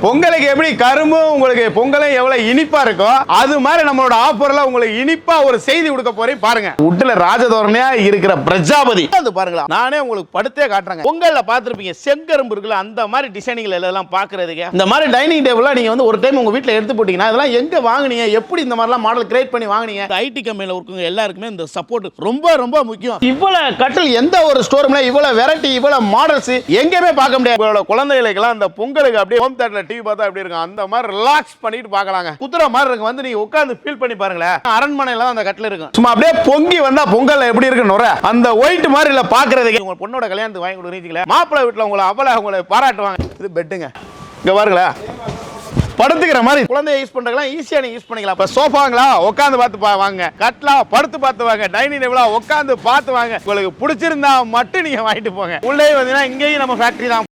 பொங்கலுக்கு எப்படி கரும்பு உங்களுக்கு பொங்கலும் எவ்வளவு இனிப்பா இருக்கோ அது மாதிரி நம்மளோட ஆஃபர்ல உங்களுக்கு இனிப்பா ஒரு செய்தி கொடுக்க போறேன் பாருங்க. உட்ல ராஜதோரணையா இருக்கிற பிரஜாபதி அது பாருங்களா, நானே உங்களுக்கு படுத்தே காட்டுறேன். பொங்கல்ல பாத்துருப்பீங்க செங்கரும்பு இருக்குல்ல, அந்த மாதிரி டிசைனிங்ல எல்லாம் பாக்குறதுக்கு இந்த மாதிரி டைனிங் டேபிளா நீங்க வந்து ஒரு டைம் உங்க வீட்டுல எடுத்து போட்டீங்கன்னா இதெல்லாம் எங்க வாங்குனீங்க, எப்படி இந்த மாதிரிலாம் மாடல் கிரியேட் பண்ணி வாங்குனீங்க? ஐடி கம்பெனில ஒர்க்குங்க எல்லாருக்குமே இந்த சப்போர்ட் ரொம்ப ரொம்ப முக்கியம். இவ்வளவு கட்டல் எந்த ஒரு ஸ்டோர்ல இவ்வளவு வெரைட்டி இவ்வளவு மாடல்ஸ் எங்கேயுமே பார்க்க முடியாது. உங்களோட குழந்தைகளுக்கு அந்த பொங்கலுக்கு அப்படியே ஹோம் தியேட்டர்ல டிவி பார்த்தா எப்படி இருக்கும் அந்த மாதிரி ரிலாக்ஸ் பண்ணிட்டு பார்க்கலாங்க. குதிரை மாதிரி இருக்கு, வந்து நீங்க உட்கார்ந்து ஃபீல் பண்ணி பாருங்களேன். அரண்மனையில அந்த கட்டில் இருக்கும், சும்மா அப்படியே பொங்கி வந்தா பொங்கல் எப்படி இருக்கு நுர அந்த ஒயிட் மாதிரி இல்ல பாக்குறதுக்கு. உங்க பொண்ணோட கல்யாணத்துக்கு வாங்கி கொடுக்குறீங்களா, மாப்பிள்ளை வீட்டுல உங்களை பாராட்டுவாங்க. இது பெட்டுங்க, இங்க பாருங்களா படுத்துக்கிற மாதிரி குழந்தைய யூஸ் பண்றதுலாம் ஈஸியா நீங்க யூஸ் பண்ணிக்கலாம். இப்ப சோஃபாங்களா உட்காந்து பார்த்து வாங்க, கட்லா படுத்து பார்த்து வாங்க, டைனிங் டேபிளா உட்காந்து பார்த்து வாங்க. உங்களுக்கு பிடிச்சிருந்தா மட்டும் நீங்க வாங்கிட்டு போங்க. உள்ளே வந்தீங்கன்னா இங்கேயும் நம்ம ஃபேக்டரி தான்.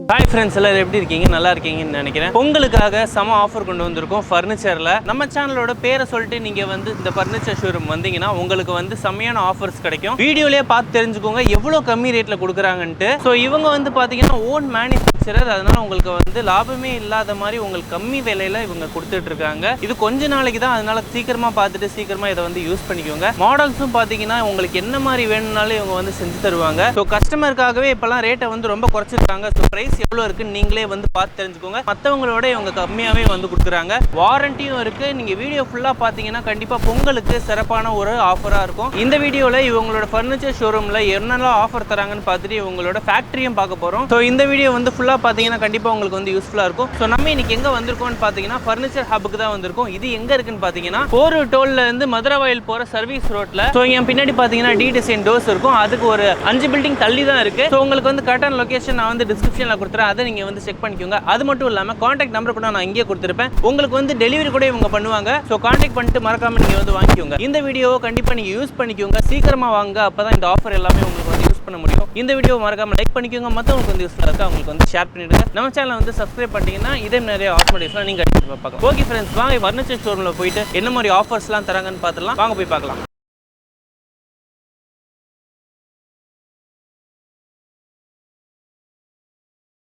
ஹாய் ஃப்ரெண்ட்ஸ், எல்லாரும் எப்படி இருக்கீங்க? நல்லா இருக்கீங்கன்னு நினைக்கிறேன். பொங்கலுக்காக செம ஆஃபர் கொண்டு வந்திருக்கோம் ஃபர்னிச்சரில். நம்ம சேனலோட பேரை சொல்லிட்டு நீங்கள் வந்து இந்த ஃபர்னிச்சர் ஷோரூம் வந்தீங்கன்னா உங்களுக்கு வந்து செம்மையான ஆஃபர்ஸ் கிடைக்கும். வீடியோலேயே பார்த்து தெரிஞ்சுக்கோங்க எவ்வளோ கம்மி ரேட்டில் கொடுக்குறாங்கன்ட்டு. ஸோ இவங்க வந்து பார்த்தீங்கன்னா ஓன் மேனுஃபேக்சரர், அதனால் உங்களுக்கு வந்து லாபமே இல்லாத மாதிரி உங்களுக்கு கம்மி விலையில் இவங்க கொடுத்துட்ருக்காங்க. இது கொஞ்ச நாளைக்கு தான், அதனால சீக்கிரமாக பார்த்துட்டு சீக்கிரமாக இதை வந்து யூஸ் பண்ணிக்கோங்க. மாடல்ஸும் பார்த்தீங்கன்னா உங்களுக்கு என்ன மாதிரி வேணும்னாலும் இவங்க வந்து செஞ்சு தருவாங்க. ஸோ கஸ்டமருக்காகவே இப்போலாம் ரேட்டை வந்து ரொம்ப குறைச்சிருக்காங்க. ஸோ ப்ரைஸ் எவ்வளோ இருக்குன்னு நீங்களே வந்து பார்த்து தெரிஞ்சுக்கோங்க. மற்றவங்களோட இவங்க கம்மியாகவே வந்து கொடுக்குறாங்க. வாரண்டியும் இருக்குது. நீங்கள் வீடியோ ஃபுல்லாக பார்த்தீங்கன்னா கண்டிப்பாக பொங்கலுக்கு சிறப்பான ஒரு ஆஃபராக இருக்கும். இந்த வீடியோவில் இவங்களோட ஃபர்னிச்சர் ஷோரூமில் என்னெல்லாம் ஆஃபர் தராங்கன்னு பார்த்துட்டு இவங்களோட ஃபேக்ட்ரியும் பார்க்க போகிறோம். ஸோ இந்த வீடியோ வந்து ஃபுல்லாக பார்த்தீங்கன்னா கண்டிப்பாக உங்களுக்கு வந்து யூஸ்ஃபுல்லாக இருக்கும். ஸோ நம்ம இன்னைக்கு எங்கே வந்திருக்கோம்னு பார்த்தீங்கன்னா ஃபர்னிச்சர் ஹப்புக்கு தான் வந்திருக்கோம். இது எங்கே இருக்குன்னு பார்த்தீங்கன்னா போர் டோல்ல இருந்து மதுரவாயில் போகிற சர்வீஸ் ரோட்டில். ஸோ என் பின்னாடி பார்த்தீங்கன்னா டி டிசைன் டோர்ஸ் இருக்கும். அதுக்கு ஒரு 5 பில்டிங் தள்ளி தான் இருக்குது. ஸோ உங்களுக்கு வந்து கரெக்டான லொகேஷன் நான் வந்து டிஸ்கிரிப்ஷனில் கொடுத்துறேன், அதை நீங்கள் வந்து செக் பண்ணிக்கோங்க. அது மட்டும் இல்லாமல் கான்டாக்ட் நம்பர் கூட நான் இங்கே கொடுத்துருப்பேன். உங்களுக்கு வந்து டெலிவரி கூட இவங்க பண்ணுவாங்க. ஸோ கான்டாக்ட் பண்ணிட்டு மறக்காம நீங்கள் வந்து வாங்கிக்கோங்க. இந்த வீடியோவை கண்டிப்பாக நீங்கள் யூஸ் பண்ணிக்கோங்க, சீக்கிரமாக வாங்க. அப்போ தான் இந்த ஆஃபர் எல்லாமே உங்களுக்கு வந்து யூஸ் பண்ண முடியும். இந்த வீடியோ மறக்காம லைக் பண்ணிக்கோங்க, மற்றவங்களுக்கு வந்து யூஸ்ஃபுல்லாக இருக்குது அவங்களுக்கு வந்து ஷேர் பண்ணிடுங்க. நம்ம சேனலை வந்து சப்ஸ்கிரைப் பண்ணிட்டீங்கன்னா இதே நிறைய ஆஃபர்ஸ்லாம் நீங்கள் அடிச்சு பார்க்கலாம். ஓகே ஃப்ரெண்ட்ஸ், வாங்க ஃபர்னிச்சர் ஷோரூமில் போயிட்டு என்ன மாதிரி ஆஃபர்ஸ்லாம் தராங்கன்னு பார்த்துலாம். வாங்க போய் பார்க்கலாம்.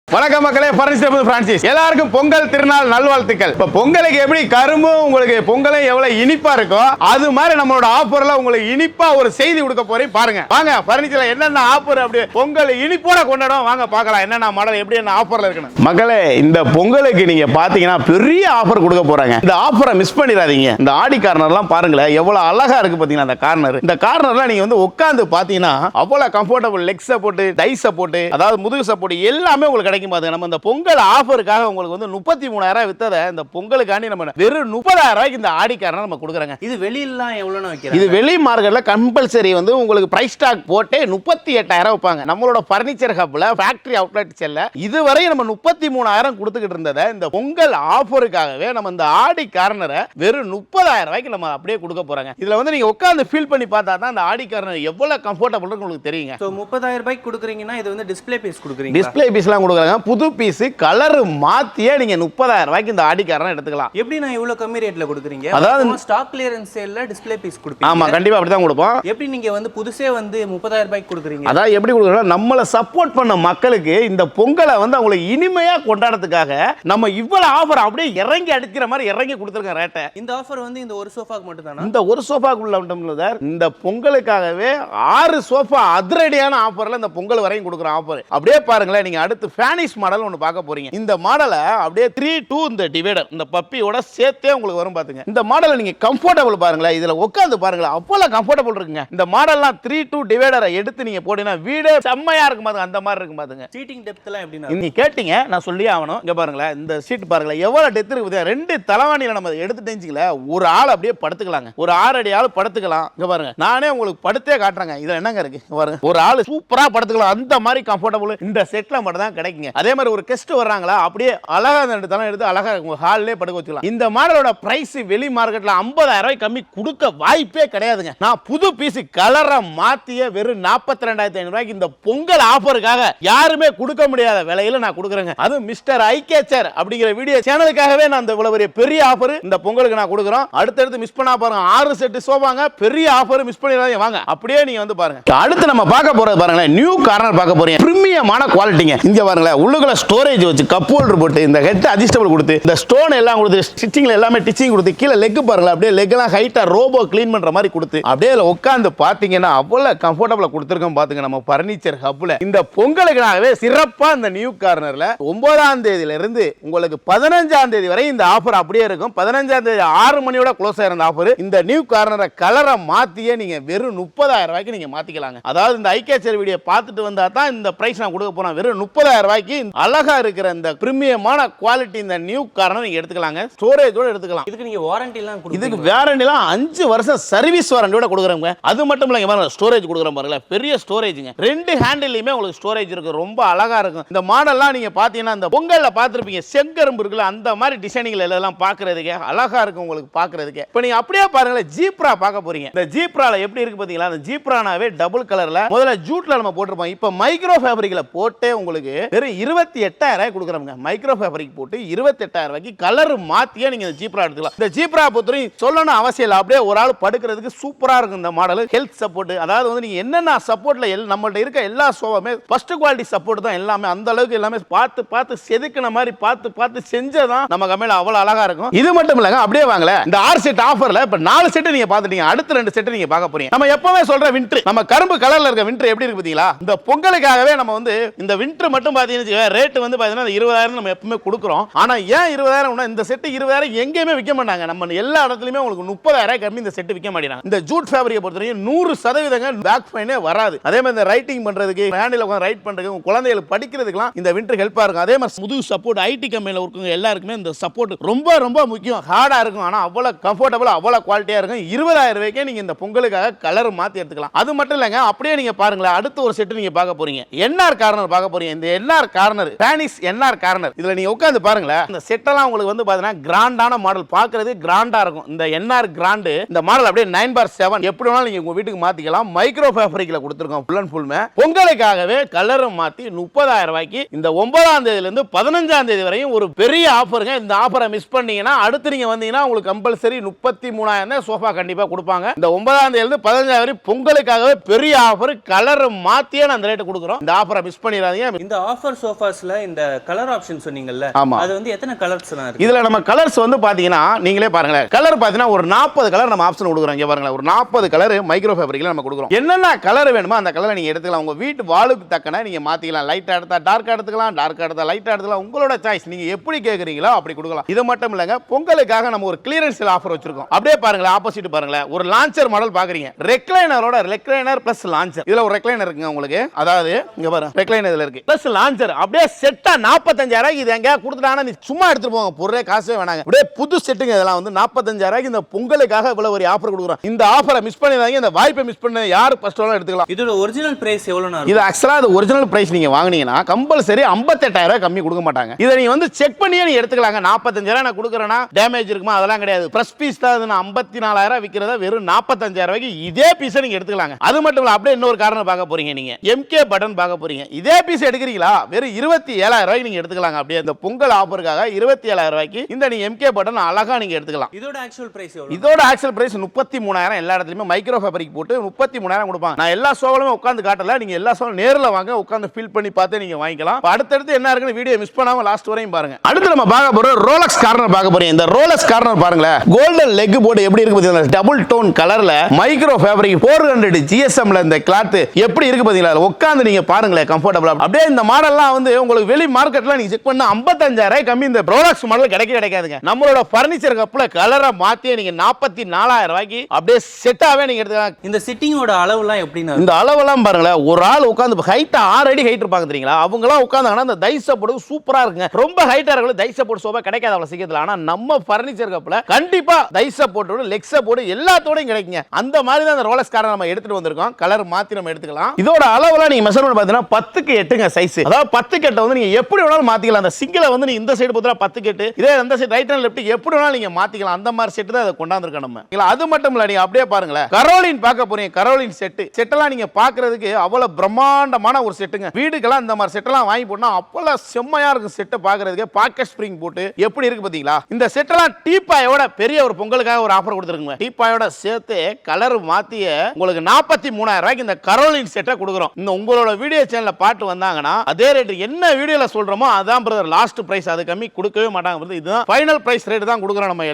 வணக்கம் மக்களே, ஃபர்னிச்சர் பிரான்சிஸ். எல்லாருக்கும் பொங்கல் திருநாள் நல்வாழ்த்துக்கள். இப்ப பொங்கலுக்கு எப்படி கரும்பு உங்களுக்கு பொங்கலும் எவ்வளவு இனிப்பா இருக்கோ அது மாதிரி நம்மளோட ஆஃபர்ல உங்களுக்கு இனிப்பா ஒரு செய்தி கொடுக்க போறேன் பாருங்க. வாங்க ஃபர்னிச்சர்ல என்னென்ன ஆஃபர் அப்படியே பொங்கல் இனிப்போட கொண்டாடும், வாங்க பார்க்கலாம் என்னென்ன மாடல் எப்படி என்ன ஆஃபர்ல இருக்குன்னு. மக்களே, இந்த பொங்கலுக்கு நீங்க பாத்தீங்கன்னா பெரிய ஆஃபர் கொடுக்க போறாங்க. இந்த ஆஃபரை மிஸ் பண்ணிடாதீங்க. இந்த ஆடி கார்னர்லாம் பாருங்களேன் எவ்வளவு அழகா இருக்கு பாத்தீங்கன்னா. அந்த கார்னர், இந்த கார்னர்ல நீங்க வந்து உட்கார்ந்து பாத்தீங்கன்னா அவ்வளவு comfortable. Leg support, thigh support, அதாவது முதுகு சப்போர்ட் எல்லாமே உங்களுக்கு கிடைக்கும். நம்ம இந்த பொங்கல் ஆஃபருக்காக உங்களுக்கு வந்து 33,000 வித்ததை இந்த பொங்கலுக்காண்டி நம்ம வெறும் 30,000 இந்த ஆடி கார்னர் நம்ம கொடுக்குறாங்க. இது வெளியிலாம் எவ்வளவுன்னு வைக்கிறாங்க? இது வெளி மார்க்கெட்ல கம்பல்சரி வந்து உங்களுக்கு பிரைஸ் ஸ்டாக் போட்டு 38,000 வைப்பாங்க. நம்மளோட ஃபர்னிச்சர் ஹப்ல ஃபேக்டரி அவுட்லெட் செல்ல இதுவரை நம்ம 33,000 கொடுத்துக்கிட்டு இருந்ததை இந்த பொங்கல் ஆஃபருக்காகவே நம்ம இந்த ஆடி கார்னரை வெறும் 30,000 நம்ம அப்படியே கொடுக்க போறாங்க. இதுல வந்து நீங்க உட்கார்ந்து ஃபீல் பண்ணி பார்த்தா தான் இந்த ஆடி கார்னர் எவ்வளவு கம்ஃபர்டபுள் இருக்கு உங்களுக்கு தெரியுங்க. சோ 30,000 கொடுக்குறீங்கன்னா இது வந்து டிஸ்ப்ளே பீஸ் கொடுக்குறீங்க. டிஸ்ப்ளே பீஸ்லாம் கொடுக்குறாங்க. புது பீஸ் கலர் மாத்தியே நீங்க 30,000 இந்த ஆடி கார்னர் எடுத்துக்கலாம். எப்படி நான் இவ்வளவு கம்மி ரேட்ல கொடுக்குறீங்க? அதாவது ஸ்டாக் கிளியரன்ஸ் சேல்ல டிஸ்ப்ளே பீஸ் கொடுப்பீங்க. ஆமா, கண்டிப்பா அப்படி தான் கொடுப்போம். எப்படி நீங்க வந்து புதுசே வந்து 30,000 கொடுக்குறீங்க? அதான் எப்படி கொடுக்குறோம், நம்மள சப்போர்ட் பண்ண மக்களுக்கு இந்த பொங்கலை வந்து அவங்களை இனிமையா கொண்டாடுறதுக்காக நம்ம இவ்வளவு ஆஃபர் அப்படியே இறங்கி அடிக்கிற மாதிரி இறங்கி கொடுத்துருக்கோம் ரேட்டை. இந்த ஆஃபர் வந்து இந்த ஒரு சோஃபாக்கு மட்டும் தானா? இந்த ஒரு சோஃபாக்குள்ள மட்டும் இல்ல, இந்த பொங்கலுக்காகவே 6 சோஃபா அதிரடியான ஆஃபர்ல இந்த பொங்கல் வரையும் கொடுக்குற ஆஃபர். அப்படியே பாருங்களேன், நீங்க அடுத்து ஃபேனிஷ் மாடல் ஒன்னு பார்க்க போறீங்க. இந்த மாடலை அப்படியே 3-2 இந்த டிவைடர் இந்த பப்பியோட சேர்த்தே உங்களுக்கு வரும் பாத்துங்க. இந்த மாடலை நீங்க கம்ஃபர்டபுள் பாருங்களேன், இதுல உட்கார்ந்து பாருங்களேன் அவ்வளவு கம்ஃபர்டபுள் இருக்குங்க. இந்த மாடல்லாம் 3-2 டிவைடரை எடுத்து நீங்க போட்டீங்கன்னா வீடு செம்மையா இருக்கும் பாருங்க. அந்த மாதிரி இருக்கும் பாத்துங்க. சீட்டிங் டெப்த் எல்லாம் எப்படின்னா நீங்க கேட்டீங்க, நான் சொல்லியே ஆகணும். இங்க பாருங்களேன், இந்த சீட் பாருங்களேன் எவ்வளவு டெப்த் இருக்கு. 2 தலவாணியில நம்ம எடுத்துட்டேன்னு ஒரு ஆள் அப்படியே படுத்துக்கலாங்க. ஒரு 6 அடி ஆள் படுத்துக்கலாம். இங்க பாருங்க, நானே உங்களுக்கு படுத்தே காட்டுறேங்க. இதுல என்னங்க இருக்கு பாருங்க, ஒரு ஆள் சூப்பரா படுத்துக்கலாம். அந்த மாதிரி கம்ஃபர்டபுள் இந்த செட்ல மட்டும் தான் கிடைக்குங்க. வச்சுக்கங்க. அதே மாதிரி ஒரு கெஸ்ட் வர்றாங்களா அப்படியே அழகா அந்த ரெண்டு தலை எடுத்து அழகா உங்க ஹால்லே படுக்க வச்சுக்கலாம். இந்த மாடலோட பிரைஸ் வெளி மார்க்கெட்ல 50,000 ரூபாய் கம்மி கொடுக்க வாய்ப்பே கிடையாதுங்க. நான் புது பீஸ் கலரை மாத்திய வெறும் 42,500 ரூபாய்க்கு இந்த பொங்கல் ஆஃபருக்காக யாருமே கொடுக்க முடியாத விலையில நான் கொடுக்குறேங்க. அது மிஸ்டர் ஐகேச்சர் அப்படிங்கிற வீடியோ சேனலுக்காகவே நான் இந்த இவ்வளவு பெரிய ஆஃபர் இந்த பொங்கலுக்கு நான் கொடுக்குறோம். அடுத்தடுத்து மிஸ் பண்ணா பாருங்க 6 செட் சோபாங்க, பெரிய ஆஃபர் மிஸ் பண்ணிடாதீங்க. வாங்க அப்படியே நீங்க வந்து பாருங்க. அடுத்து நம்ம பார்க்க போறது பாருங்களேன், நியூ கார்னர் பார்க்க போறீங்க. பிரீமியமான குவாலிட்டிங்க. இங்க பாருங்களேன், உள்ளுக்குள்ள ஸ்டோரேஜ் வச்சு கப் ஹோல்டர் போட்டு இந்த ஹெட் அட்ஜஸ்டபிள் கொடுத்து இந்த ஸ்டோன் எல்லாம் கொடுத்து ஸ்டிச்சிங்ல எல்லாமே டிச்சிங் கொடுத்து கீழே லெக் பாருங்களேன், அப்படியே லெக் எல்லாம் ஹைட்டா ரோபோ க்ளீன் பண்ற மாதிரி கொடுத்து அப்படியே உட்கார்ந்து பாத்தீங்கன்னா அவ்வளவு கம்ஃபர்டபுளா கொடுத்திருக்கோம். பாத்துங்க நம்ம பர்னிச்சர் ஹப்ல இந்த பொங்கலுக்காகவே சிறப்பா இந்த நியூ கார்னர்ல 9ஆம் தேதியில இருந்து உங்களுக்கு 15ஆம் தேதி வரை இந்த ஆஃபர் அப்படியே இருக்கும். 15ஆம் தேதி 6 மணியோட க்ளோஸ் ஆயிருந்த ஆஃபர் இந்த நியூ கார்னரை கலரை மாத்தியே நீங்க வெறும் 30,000 ரூபாய்க்கு நீங்க மாத்திக்கலாங்க. அதாவது இந்த ஐகேச்சர் வீடியோ பார்த்துட்டு வந்தா தான் இந்த பிரைஸ் நான் கொடுக்க போறேன். வெறும் 30,000 ரூபாய்க்கு அழகா இருக்கிற இந்த பிரீமியமான குவாலிட்டி இந்த நியூ கார்னர் நீங்க எடுத்துக்கலாங்க. ஸ்டோரேஜோட எடுத்துக்கலாம். இதுக்கு நீங்க வாரண்டி எல்லாம் இதுக்கு வாரண்டிலாம் 5 வருஷம் சர்வீஸ் வாரண்டியோட கொடுக்குறோங்க. அது மட்டும் இல்ல ஸ்டோரேஜ் கொடுக்குறோம் பாருங்க, பெரிய ஸ்டோரேஜ்ங்க. 2 ஹேண்டில்லையுமே உங்களுக்கு ஸ்டோரேஜ் இருக்கு, ரொம்ப அழகா இருக்கும். இந்த மாடல்லாம் நீங்க பாத்தீங்கன்னா இந்த பொங்கல்ல பார்த்திருப்பீங்க, செங்கரும்பு இருக்குல்ல அந்த மாதிரி டிசைனிங்ல எல்லாம் பார்க்கிறதுக்கு அழகா இருக்கும் உங்களுக்கு பார்க்கிறதுக்கு. இப்போ நீங்க அப்படியே பாருங்க, ஜீப்ரா பார்க்க போறீங்க. இந்த ஜீப்ரால எப்படி இருக்கு பாத்தீங்களா? அந்த ஜீப்ரானாவே டபுள் கலர்ல முதல்ல ஜூட்ல நம்ம போட்டுருப்போம். இப்போ மைக்ரோ ஃபேப்ரிக்ல போட்டே உங்களுக்கு வெறும் 28,000 ரூபாய் கொடுக்குறாங்க. மைக்ரோ ஃபேப்ரிக் போட்டு 28,000 ரூபாய்க்கு கலர் மாத்தியே நீங்க ஜீப்ரா எடுத்துக்கலாம். இந்த ஜீப்ரா பொறுத்தவரை சொல்லணும் அவசியம் இல்லை, அப்படியே ஒரு ஆள் படுக்கிறதுக்கு சூப்பரா இருக்கும் இந்த மாடல். ஹெல்த் சப்போர்ட், அதாவது வந்து நீங்க என்னென்ன சப்போர்ட்ல நம்மள்ட்ட இருக்க எல்லா சோபாமே ஃபர்ஸ்ட் குவாலிட்டி சப்போர்ட் தான் எல்லாமே. அந்த அளவுக்கு எல்லாமே பார்த்து பார்த்து செதுக்கின மாதிரி பார்த்து பார்த்து செஞ்சதான் நம்ம கம்மியில அவ்வளவு அழகா இருக்கும். இது மட்டும் இல்லங்க, அப்படியே வாங்கல இந்த 6 செட் ஆஃபர்ல இப்ப 4 செட் நீங்க பாத்துட்டீங்க, அடுத்த 2 செட் நீங்க பார்க்க போறீங்க. நம்ம எப்பவுமே சொல்ற வின்டர், நம்ம கரும்பு கலர்ல இருக்க வின்டர் எப்படி இருக்கு பாத்தீங்களா? இந்த பொங்கலுக்காகவே நம்ம வந்து இந்த வின்டர் மட்டும் பாத்தீங்கன்னா ரேட் வந்து பாத்தீங்கன்னா 20,000 நம்ம எப்பவுமே கொடுக்குறோம். ஆனா ஏன் 20,000? இந்த செட் 20,000 எங்கேயுமே விற்க மாட்டாங்க. நம்ம எல்லா இடத்துலயுமே உங்களுக்கு 30,000 கம்மி இந்த செட் விற்க மாட்டாங்க. இந்த ஜூட் ஃபேப்ரிக்கை பொறுத்தவரைக்கும் 100% பேக் ஃபைனே வராது. அதே மாதிரி இந்த ரைட்டிங் பண்றதுக்கு, ஹேண்டில் உட்கார்ந்து ரைட் பண்றதுக்கு, குழந்தைகளுக்கு படிக்கிறதுக்குலாம் இந்த வின்டர் ஹெல்ப்பா இருக்கும். அதே மாதிரி முது சப்போர்ட் ஐடி கம்பெனில இருக்கவங்க எல்லாருக்குமே இந்த சப்போர்ட் ரொம்ப ரொம்ப முக்கியம். ஹார்டா இருக்கும், ஆனா அவ்வளவு கம்ஃபர்டபுள் அவ்வளவு குவாலிட்டியா இருக்கும். 20,000 ரூபாய்க்கே நீங்க இந்த பொங்கலுக்காக கலர் மாத்தி எடுத்துக்கலாம். அது மட்டும் இல்லங்க, அப்படியே நீங்க பாருங்களேன், அடுத்த ஒரு செட் நீங்க பார்க்க போறீங்க. என்ஆர் கார்னர் பார்க்க போறீங்க. இந்த NR corner Spanish NR corner, இதுல நீங்க உட்கார்ந்து பாருங்களேன். இந்த செட் எல்லாம் உங்களுக்கு வந்து பாத்தீங்கன்னா கிராண்டான மாடல், பார்க்கிறது கிராண்டா இருக்கும். இந்த என்ஆர் கிராண்ட் இந்த மாடல் அப்படியே 9/7 எப்படி வேணாலும் நீங்க உங்க வீட்டுக்கு மாத்திக்கலாம். மைக்ரோ ஃபேப்ரிக்ல கொடுத்திருக்கோம் ஃபுல் அண்ட் ஃபுல். பொங்கலுக்காகவே கலர் மாத்தி 30,000 ரூபாய்க்கு இந்த 9ஆம் தேதியில இருந்து 15ஆம் தேதி வரையும் ஒரு பெரிய ஆஃபருங்க. இந்த ஆஃபரை மிஸ் பண்ணீங்கன்னா அடுத்து நீங்க வந்தீங்கன்னா உங்களுக்கு கம்பல்சரி 33,000 சோஃபா கண்டிப்பா கொடுப்பாங்க. இந்த 9ஆம் தேதியில இருந்து 15ஆம் வரை பொங்கலுக்காகவே பெரிய ஆஃபர், கலர் மாத்தியே நான் அந்த ரேட் கொடுக்குறோம். இந்த ஆஃபரை மிஸ் பண்ணிடாதீங்க. இந்த ஆஃபர் சோஃபாஸ்ல இந்த கலர் ஆப்ஷன் சொன்னீங்கல்ல, அது வந்து எத்தனை கலர்ஸ் இருக்கு? இதுல நம்ம கலர்ஸ் வந்து பாத்தீங்கன்னா நீங்களே பாருங்க, கலர் பாத்தீங்கன்னா ஒரு 40 கலர் நம்ம ஆப்ஷன் கொடுக்குறோம். இங்க பாருங்க, ஒரு 40 கலர் மைக்ரோ ஃபேப்ரிக்ல நம்ம கொடுக்குறோம். என்னென்ன கலர் வேணுமோ அந்த கலரை நீங்க எடுத்துக்கலாம். உங்க வீட்டு வாலுக்கு தக்கன நீங்க மாத்திக்கலாம். லைட்டா எடுத்தா டார்க்கா எடுத்துக்கலாம், டார்க்கா எடுத்தா லைட்டா எடுத்துக்கலாம். உங்களோட சாய்ஸ், நீங்க எப்படி கேக்குறீங்களோ அப்படி கொடுக்கலாம். இது மட்டும் இல்லங்க, பொங்கலுக்காக நம்ம ஒரு கிளியரன்ஸ் ஆஃபர் வச்சிருக்கோம். அப்படியே பாருங்க, ஆப்போசிட் பாருங்க, ஒரு லான்ச்சர் மாடல் பாக்குறீங்க. ரெக்லைனரோட ரெக்லைனர் பிளஸ் லான்ச்சர். இதுல ஒரு ரெக்லைனர் இருக்குங்க உங்களுக்கு. அதாவது இங்க பாருங்க, ரெக்லைனர் இதுல இருக்கு பிளஸ் லான்ச்சர். அப்படியே செட்டா 45,000 இது எங்க கொடுத்துட்டானா நீ சும்மா எடுத்துட்டு போங்க, பொருளே காசே வேணாங்க. அப்படியே புது செட்டுங்க. இதெல்லாம் வந்து 45,000 இந்த பொங்கலுக்காக இவ்வளவு ஒரு ஆஃபர் கொடுக்குறோம். இந்த ஆஃபரை மிஸ் பண்ணிடாதீங்க. இந்த வாய்ப்பை மிஸ் பண்ண யாரு ஃபர்ஸ்ட் வேணா எடுத்துக்கலாம். இதோட ஒரிஜினல் பிரைஸ் எவ்வளவுனா? இது ஆக்சுவலா அது ஒரிஜினல் பிரைஸ் நீங்க வாங்குனீங்கன்னா கம்பல்சரி 58,000 கம்மி கொடுக்க மாட்டாங்க. இதை நீங்க வந்து செக் பண்ணியே நீங்க எடுத்துக்கலாங்க. 45,000 நான் கொடுக்குறேன்னா டேமேஜ் இருக்குமா? அதெல்லாம் கிடையாது. பிரஸ் பீஸ் தான் 54,000 விக்கிறத வெறும் 45,000 ரூபாய்க்கு இதே பீஸ் நீங்க எடுத்துக்கலாங்க. அது மட்டும் இல்ல, அப்படியே இன்னொரு காரணம் பார்க்க போறீங்க. நீங்க எம்கே பட்டன் பார்க்க போறீங்க. இதே பீஸ் எடுக்கிறீங்களா வெறும் 27,000 ரூபாய்க்கு நீங்க எடுத்துக்கலாங்க. அப்படியே இந்த பொங்கல் ஆஃபருக்காக 27,000 ரூபாய்க்கு இந்த நீங்க எம்கே பட்டன் அழகா நீங்க எடுத்துக்கலாம். இதோட ஆக்சுவல் பிரைஸ் எவ்வளவு? இதோட ஆக்சுவல் பிரைஸ் 33,000. எல்லா இடத்துலயுமே மைக்ரோ ஃபேப்ரிக் போட்டு 33,000 கொடுப்பாங்க. நான் எல்லா சோவலுமே உட்கார்ந்து காட்டல, நீங்க எல்லா சோவலும் நேர்ல வாங்க, உட்கார்ந்து ஃபீல் பண்ணி பார்த்து நீங்க வாங்கிக்கலாம். அடுத்து என்ன இருக்குன்னு வீடியோ மிஸ் பண்ணாம லாஸ்ட் வரையும் பாருங்க. அடுத்து நம்ம பார்க்க போறோம் ரோலக்ஸ் கார்னர் பார்க்க போறோம். இந்த ரோலக்ஸ் கார்னர் பாருங்க, கோல்டன் லெக் போர்டு எப்படி இருக்கு பாத்தீங்களா? டபுள் டோன் கலர்ல மைக்ரோ ஃபேப்ரிக் 400 GSMல இந்த கிளாத் எப்படி இருக்கு பாத்தீங்களா? உட்கார்ந்து நீங்க பாருங்களே, கம்ஃபர்ட்டபிளா. அப்படியே இந்த மாடல்லாம் வந்து உங்களுக்கு வெளி மார்க்கெட்ல நீங்க செக் பண்ணா 55,000 கம்மி இந்த ரோலக்ஸ் மாடல் கிடைக்காதுங்க. நம்மளோட பர்னிச்சர் கப்ல கலரை மாத்தி நீங்க 44,000 ரூபாய்க்கு அப்படியே செட்டாவே நீங்க எடுத்துக்கலாம். இந்த சிட்டிங்கோட அளவுலாம் எப்படின்னா? இந்த அளவெல்லாம் பாருங்களேன், ஒரு ஆள் உட்கார்ந்து ஹைட்டா 6 அடி ஹைட் இருப்பாங்க தெரியுங்களா? அவங்க எல்லாம் உட்கார்ந்தாங்கன்னா அந்த தைச போடு சூப்பரா இருக்குங்க. ரொம்ப ஹைட்டா இருக்கல தைச போடு சோபா கிடைக்காத அவ்வளவு சீக்கிரத்துல. ஆனா நம்ம பர்னிச்சர் கப்ல கண்டிப்பா தைச போட்டோட லெக்ஸ போடு எல்லாத்தோடையும் கிடைக்குங்க. அந்த மாதிரி தான் அந்த ரோலக்ஸ் காரை நம்ம எடுத்துட்டு வந்திருக்கோம். கலர் மாத்தி நம்ம எடுத்துக்கலாம். இதோட அளவெல்லாம் நீங்க மெஷர்மென்ட் பார்த்தீங்கன்னா 10க்கு 8ங்க சைஸ். அதாவது 10 கட்டை வந்து நீங்க எப்படி வேணாலும் மாத்திக்கலாம். அந்த சிங்கிளை வந்து நீங்க இந்த சைடு போதுனா 10 கட்டு, இதே அந்த சைடு ரைட் அண்ட் லெஃப்ட் எப்படி வேணாலும் நீங்க மாத்திக்கலாம். அந்த மாதிரி செட் தான் அதை கொண்டாந்துருக்கோம் நம்ம. அது மட்டும் இல்ல, நீங்க அப்படியே பாருங்களேன், கரோலின் பார்க்க போறீங்க. கரோலின் செட்டெல்லாம் நீங்க பாக்குறதுக்கு அவ்வளவு பிரம்மாண்டமான ஒரு செட்டுங்க. வீடுக்கெல்லாம் இந்த மாதிரி செட்டெல்லாம் வாங்கி போட்டா அவ்வளவு செம்மையா இருக்கும். செட்டை பாக்குறதுக்கு பாக்கெட் ஸ்ப்ரிங் போட்டு எப்படி இருக்கு பாத்தீங்களா? இந்த செட்டெல்லாம் டீப்பாயோட பெரிய ஒரு பொங்கலுக்காக ஒரு ஆஃபர் கொடுத்துருக்குங்க. டீப்பாயோட சேர்த்து கலர் மாத்திய உங்களுக்கு 43,000 ரூபாய்க்கு இந்த கரோலின் செட்டை கொடுக்குறோம். இந்த உங்களோட வீடியோ சேனல்ல பாட்டு வந்தாங்கன்னா அதே ரேட் என்ன வீடியோல சொல்றோமோ அதான் பிரதர் லாஸ்ட் பிரைஸ். அது கம்மி கொடுக்கவே மாட்டாங்க பிரதர். இதுதான் ஃபைனல் பிரைஸ் ரேட் தான் கொடுக்குறோம். நம்ம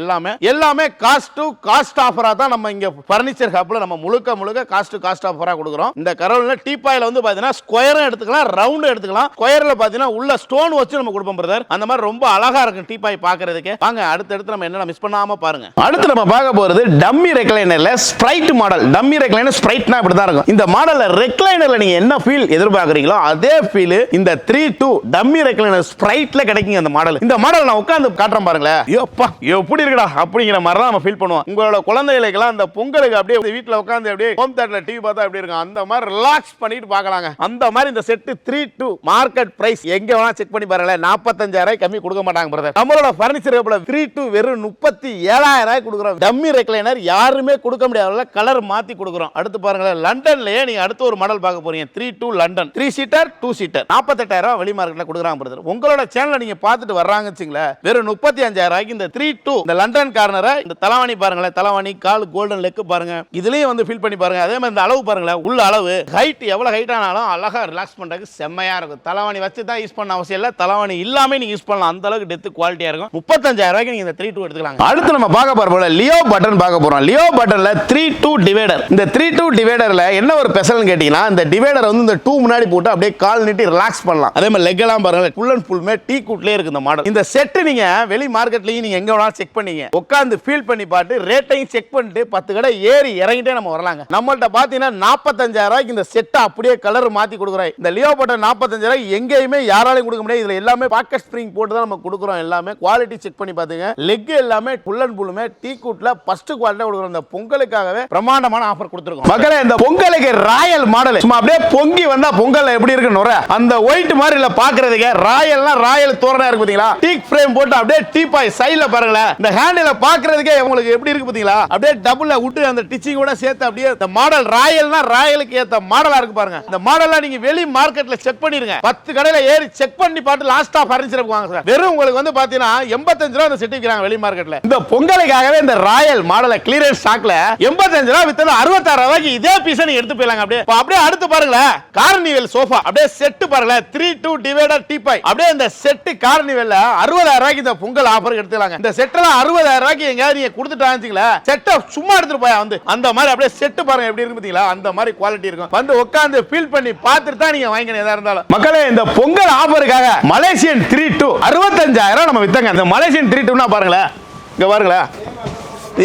எல்லாமே காஸ்ட் டு காஸ்ட் ஆஃபரா தான் நம்ம இங்க ஃபர்னிச்சர் ஹப்ல நம்ம முழுக்க காஸ்ட் ஆஃபரா கொடுக்குறோம். இந்த கரோலின் டீப்பாயில வந்து பாத்தீங்கன்னா ஸ்கொயரும் எடுத்துக்கலாம், ரவுண்டும் எடுத்துக்கலாம். ஸ்கொயர்ல பாத்தீங்கன்னா உள்ள ஸ்டோன் வச்சு நம்ம கொடுப்போம் பிரதர். அந்த மாதிரி ரொம்ப அழகா இருக்கும் டீப்பாய் பாக்குறதுக்கு. வாங்க அடுத்து நம்ம என்ன மிஸ் பண்ணாம பாருங்க. அடுத்து நம்ம பார்க்க போறது டம்மி ரெக்லைனர்ல ஸ்ப்ரைட் மாடல். டம்மி ரெக்லைனர் ஸ்ப்ரைட்னா இப்படி தான் இருக்கும். இந்த மாடல்ல ரெக்லைனர்ல நீங்க என்ன ஃபீல் எதிர்பார்க்கறீங்களோ அதே ஃபீல் இந்த 3-2 டம்மி ரெக்லைனர் ஸ்ப்ரைட்ல கிடைக்குங்க. இந்த மாடல் நான் உட்கார்ந்து காட்டுறேன் பாருங்களேன். ஐயோப்பா எப்படி இருக்குடா அப்படிங்கிற மாதிரி தான் நம்ம ஃபீல் பண்ணுவோம். உங்களோட குழந்தைகளுக்கெல்லாம் அந்த பொங்கலுக்கு அப்படியே வீட்ல உட்கார்ந்து அப்படியே ஹோம் தியேட்டர்ல டிவி பார்த்தா எப்படி இருக்கும் அந்த மாதிரி ரிலாக்ஸ் பண்ணிட்டு பார்க்கலாங்க. அந்த மாதிரி இந்த செட் 3-2 மார்க்கெட் பிரைஸ் எங்க வேணா செக் பண்ணி பாருங்க. 45,000 கம்மி கொடுக்க மாட்டாங்க பிரதர். நம்மளோட ஃபர்னிச்சர் ஹப்ல 3-2 வெறும் 37,000 கொடுக்குறோம். டம்மி ரெக்லைனர் யாருமே கொடுக்க முடியாத கலர் மாத்தி கொடுக்குறோம். அடுத்து பாருங்களேன், லண்டன்லயே நீங்க அடுத்து ஒரு மாடல் பார்க்க போறீங்க. 3-2 லண்டன் 3 சீட்டர் 2 சீட்டர் 48,000 வெளி மார்க்கெட்ல கொடுக்குறாங்க பிரதர். உங்களோட சேனலை நீங்க பார்த்துட்டு வர்றாங்க வச்சுங்களேன், வெறும் 35,000 இந்த 3-2 இந்த லண்டன் கார்னரை இந்த தலவாணி பாருங்களேன், தலவாணி கால் கோல்டன் லெக் பாருங்க. இதுலயும் வந்து ஃபீல் பண்ணி பாருங்க. அதே மாதிரி இந்த அளவு பாருங்களேன், உள்ள அளவு ஹைட் எவ்வளவு ஹைட் ஆனாலும் அழகா ரிலாக்ஸ் பண்றதுக்கு செம்மையா இருக்கும். தலவாணி வச்சு தான் யூஸ் பண்ண அவசியம் இல்ல, தலவாணி இல்லாம நீங்க யூஸ் பண்ணலாம். அந்த அளவுக்கு டெப்த் குவாலிட்டியா இருக்கும். 35,000 நீங்க இந்த 3-2 எடுத்துக்கலாம். அடுத்து நம்ம பார்க்க போற லியோ பட்டன் பார்க்க போறோம். லியோ பட்டன்ல 3-2 டிவைடர். இந்த 3-2 டிவைடர்ல என்ன ஒரு ஸ்பெஷல்னு கேட்டீங்கன்னா, இந்த டிவைடர் வந்து இந்த 2 முன்னாடி போட்டு அப்படியே கால் நீட்டி ரிலாக்ஸ் பண்ணலாம். அதே மாதிரி லெக் எல்லாம் பாருங்க, ஃபுல் அண்ட் ஃபுல்மே டீ குட்லயே இருக்கு இந்த மாடல். இந்த செட் நீங்க வெளி மார்க்கெட்லயும் நீங்க எங்க வேணாலும் செக் பண்ணீங்க, உட்கார்ந்து ஃபீல் பண்ணி பார்த்து ரேட்டையும் செக் பண்ணிட்டு 10 கடை ஏறி இறங்கிட்டே நம்ம வரலாங்க. நம்மள்ட்ட பாத்தீங்கன்னா 45,000 இந்த செட் அப்படியே கலர் மாத்தி கொடுக்குறோம். இந்த லியோ பட்டன் 45,000 எங்கேயுமே யாராலையும் கொடுக்க முடியாது. இதுல எல்லாமே பாக்கெட் ஸ்ப்ரிங் போட்டு தான் நம்ம கொடுக்குறோம். எல்லாமே குவாலிட்டி செக் பண்ணி பாத்துங்க. லெக் எல்லாமே ஃபுல் அண்ட் ஃபுல்மே டீ குட்ல ஃபர்ஸ்ட் குவாலிட்டியா கொடுக்குறோம். இந்த பொங்கலுக்காகவே பிரமாண்டமான ஆஃபர் கொடுத்துருக்கோம் மக்களே. இந்த பொங்கலுக்கு ராயல் மாடல் சும்மா அப்படியே பொங்கி வந்தா பொங்கல் எப்படி இருக்கு அந்த ஒயிட் மாதிரி இல்ல பாக்குறதுக்கு. ராயல்னா ராயல் தோரணா இருக்கு பாத்தீங்களா? டீக் ஃப்ரேம் போட்டு அப்படியே டீபாய் சைடுல பாருங்களேன். இந்த ஹேண்டில பாக்குறதுக்கே உங்களுக்கு எப்படி இருக்கு பாத்தீங்களா? அப்படியே டபுள்ல விட்டு அந்த டிச்சிங் கூட சேர்த்து அப்படியே இந்த மாடல் ராயல்னா ராயலுக்கு ஏத்த மாடலா இருக்கு பாருங்க. இந்த மாடல்லாம் நீங்க வெளி மார்க்கெட்ல செக் பண்ணிருங்க. 10 கடையில ஏறி செக் பண்ணி பார்த்து லாஸ்டா ஃபர்னிச்சர் வாங்க சார். வெறும் உங்களுக்கு வந்து பாத்தீங்கன்னா 85 ரூபாய் அந்த செட் விக்கிறாங்க வெளி மார்க்கெட்ல. இந்த பொங்கலுக்காகவே இந்த ராயல் மாடலை கிளியரன்ஸ் ஸ்டாக்ல 85 ரூபாய் வித்தது 66 ரூபாய்க்கு இதே பீஸ் நீங்க எடுத்து போயிடலாம். அப்படியே அடுத்து பாருங்களேன், கார்னிவல் சோஃபா அப்படியே செட் பாருங்களேன், 3-2 டிவைடர் டீபாய் அப்படியே இந்த செட் கார்னிவல்ல 60,000 ரூபாய்க்கு இந்த பொங்கல் ஆஃபர் எடுத்துலாங்க. இந்த செட்லாம் 60,000 ரூபாய்க்கு எங்கயாவது நீங்க கொடுத்துட்டாங்கங்களா, செட்டை சும்மா எடுத்துட்டு போய் வந்து அந்த மாதிரி அப்படியே செட் பாருங்க எப்படி இருக்கு பாத்தீங்களா? அந்த மாதிரி குவாலிட்டி இருக்கும். வந்து உட்கார்ந்து ஃபீல் பண்ணி பார்த்துட்டு தான் நீங்க வாங்கிக்கணும் எதா இருந்தாலும். மக்களே, இந்த பொங்கல் ஆஃபருக்காக மலேசியன் 3-2 65,000 நம்ம வித்தங்க. இந்த மலேசியன் 3-2னா பாருங்களேன், இங்க பாருங்களேன்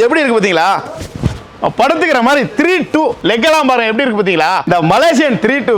எப்படி இருக்கு பாத்தீங்களா? படுத்துக்கிற மாதிரி 3-2 லெக்கலாம் பாருங்க எப்படி இருக்கு பாத்தீங்களா? இந்த மலேசியன் 3-2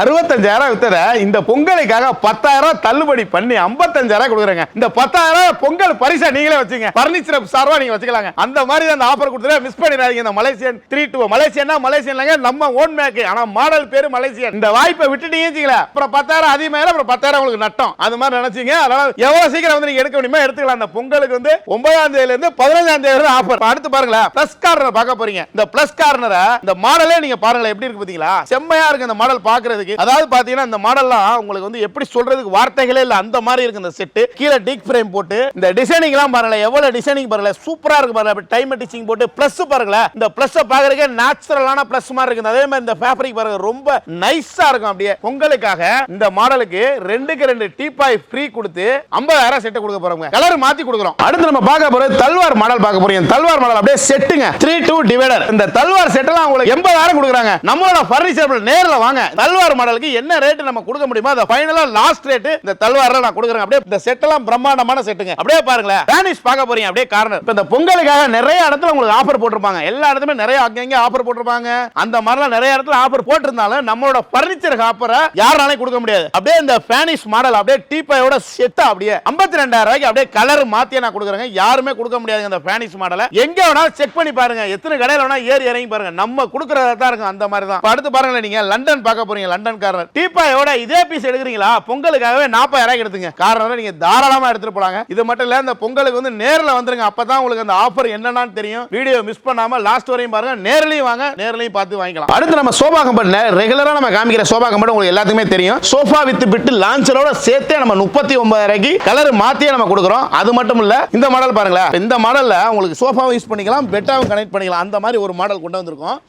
65,000 வித்தத இந்த பொங்கலுக்காக 10,000 தள்ளுபடி பண்ணி 55,000 கொடுக்குறேங்க. இந்த 10,000 பொங்கல் பரிசா நீங்களே வச்சுங்க, பர்னிச்சர் சார்பா நீங்க வச்சுக்கலாங்க. அந்த மாதிரி அந்த ஆஃபர் கொடுத்துட்டு மிஸ் பண்ணிடாதீங்க. இந்த மலேசியன் 3-2 மலேசியன்னா மலேசியன்லங்க நம்ம ஓன் மேக், ஆனா மாடல் பேரு மலேசியன். இந்த வாய்ப்பை விட்டுட்டீங்க அப்புறம் 10,000 அதிகமாக அப்புறம் 10,000 உங்களுக்கு நட்டம். அது மாதிரி நினைச்சீங்க. அதனால எவ்வளவு சீக்கிரம் வந்து நீங்க எடுக்க முடியுமா எடுத்துக்கலாம். அந்த பொங்கலுக்கு வந்து 9ஆம் தேதியில இருந்து 15ஆம் தேதி ஆஃபர். அடுத்து பாருங்களேன், பிளஸ் கார்னர் பார்க்க இந்த பிளஸ் கார்னரை இந்த மாடலே நீங்க பாருங்க எப்படி இருக்கு பாத்தீங்களா? செம்மையா இருக்கு இந்த மாடல் பாக்குறதுக்கு. அதாவது பாத்தீங்கன்னா இந்த மாடல்லாம் உங்களுக்கு வந்து எப்படி சொல்றதுக்கு வார்த்தைகளே இல்ல, அந்த மாதிரி இருக்கு இந்த செட். கீழே டீக் ஃப்ரேம் போட்டு இந்த டிசைனிங் எல்லாம் பாருங்க, எவ்வளவு டிசைனிங் பாருங்க, சூப்பரா இருக்கு பாருங்க. டைம் டிச்சிங் போட்டு பிளஸ் பாருங்க, இந்த பிளஸ் பாக்குறதுக்கு நேச்சுரலான பிளஸ் மாதிரி இருக்கு. அதே மாதிரி இந்த ஃபேப்ரிக் பாருங்க ரொம்ப நைஸா இருக்கும். அப்படியே பொங்கலுக்காக இந்த மாடலுக்கு 2 டீபாய் ஃப்ரீ கொடுத்து 50,000 செட் கொடுக்க போறோம். கலர் மாத்தி கொடுக்குறோம். அடுத்து நம்ம பார்க்க போறது தல்வார் மாடல் பார்க்க போறோம். தல்வார் மாடல் அப்படியே செட்டுங்க 3-2 டிவைடர். இந்த தல்வார் செட் எல்லாம் உங்களுக்கு 80,000 கொடுக்குறாங்க. நம்மளோட ஃபர்னிச்சர் நேர்ல வாங்க. தல்வார் மாடலுக்கு என்ன ரேட் நம்ம கொடுக்க முடியுமோ அத ஃபைனலா லாஸ்ட் ரேட் இந்த தல்வார்ல நான் கொடுக்குறேன். அப்படியே இந்த செட் எல்லாம் பிரம்மாண்டமான செட்டுங்க. அப்படியே பாருங்களேன், வானிஷ் பார்க்க போறீங்க அப்படியே கார்னர். இப்ப இந்த பொங்கலுக்காக நிறைய இடத்துல உங்களுக்கு ஆஃபர் போட்டுருப்பாங்க. எல்லா இடத்துலயும் நிறைய அங்கங்க ஆஃபர் போட்டுருப்பாங்க. அந்த மாதிரிலாம் நிறைய இடத்துல ஆஃபர் போட்டிருந்தாலும் நம்மளோட ஃபர்னிச்சர் ஆஃபரை யாராலையும் கொடுக்க முடியாது. அப்படியே இந்த வானிஷ் மாடல் அப்படியே டீபாயோட செட் அப்படியே 52,000 அப்படியே கலர் மாத்தி நான் கொடுக்குறேங்க. யாருமே கொடுக்க முடியாது இந்த வானிஷ் மாடலை. எங்க வேணாலும் செக் பண்ணி பாருங்க. எத்தனை கடையில வேணா ஏறி இறங்கி பாருங்க, நம்ம கொடுக்கறதா தான் இருக்கும் அந்த மாதிரி தான். அடுத்து பாருங்க, நீங்க லண்டன் பார்க்க போறீங்க, லண்டன் கார்னர் டீப்பாயோட இதே பீஸ் எடுக்கிறீங்களா, பொங்கலுக்காகவே 40,000 எடுத்துங்க. காரணம் நீங்க தாராளமா எடுத்துட்டு போலாங்க. இது மட்டும் இல்ல, இந்த பொங்கலுக்கு வந்து நேர்ல வந்துருங்க, அப்பதான் உங்களுக்கு அந்த ஆஃபர் என்னன்னு தெரியும். வீடியோ மிஸ் பண்ணாம லாஸ்ட் வரையும் பாருங்க, நேர்லயும் வாங்க, நேர்லயும் பார்த்து வாங்கிக்கலாம். அடுத்து நம்ம சோபா கம்பெனில ரெகுலரா நம்ம காமிக்கிற சோபா கம்பெனி உங்களுக்கு எல்லாத்துக்குமே தெரியும். சோஃபா வித் பிட் லான்ச்சரோட சேர்த்தே நம்ம 39,000க்கு கலர் மாத்தியே நம்ம கொடுக்குறோம். அது மட்டும் இல்ல, இந்த மாடல் பாருங்களேன், இந்த மாடல்ல உங்களுக்கு சோஃபாவும் யூஸ் பண்ணிக்கலாம், பெட்டாவும் கனெக்ட் பண்ணிக்கலாம். அந்த மாதிரி ஒரு மாடல் கொண்டு வந்திருக்கோம்.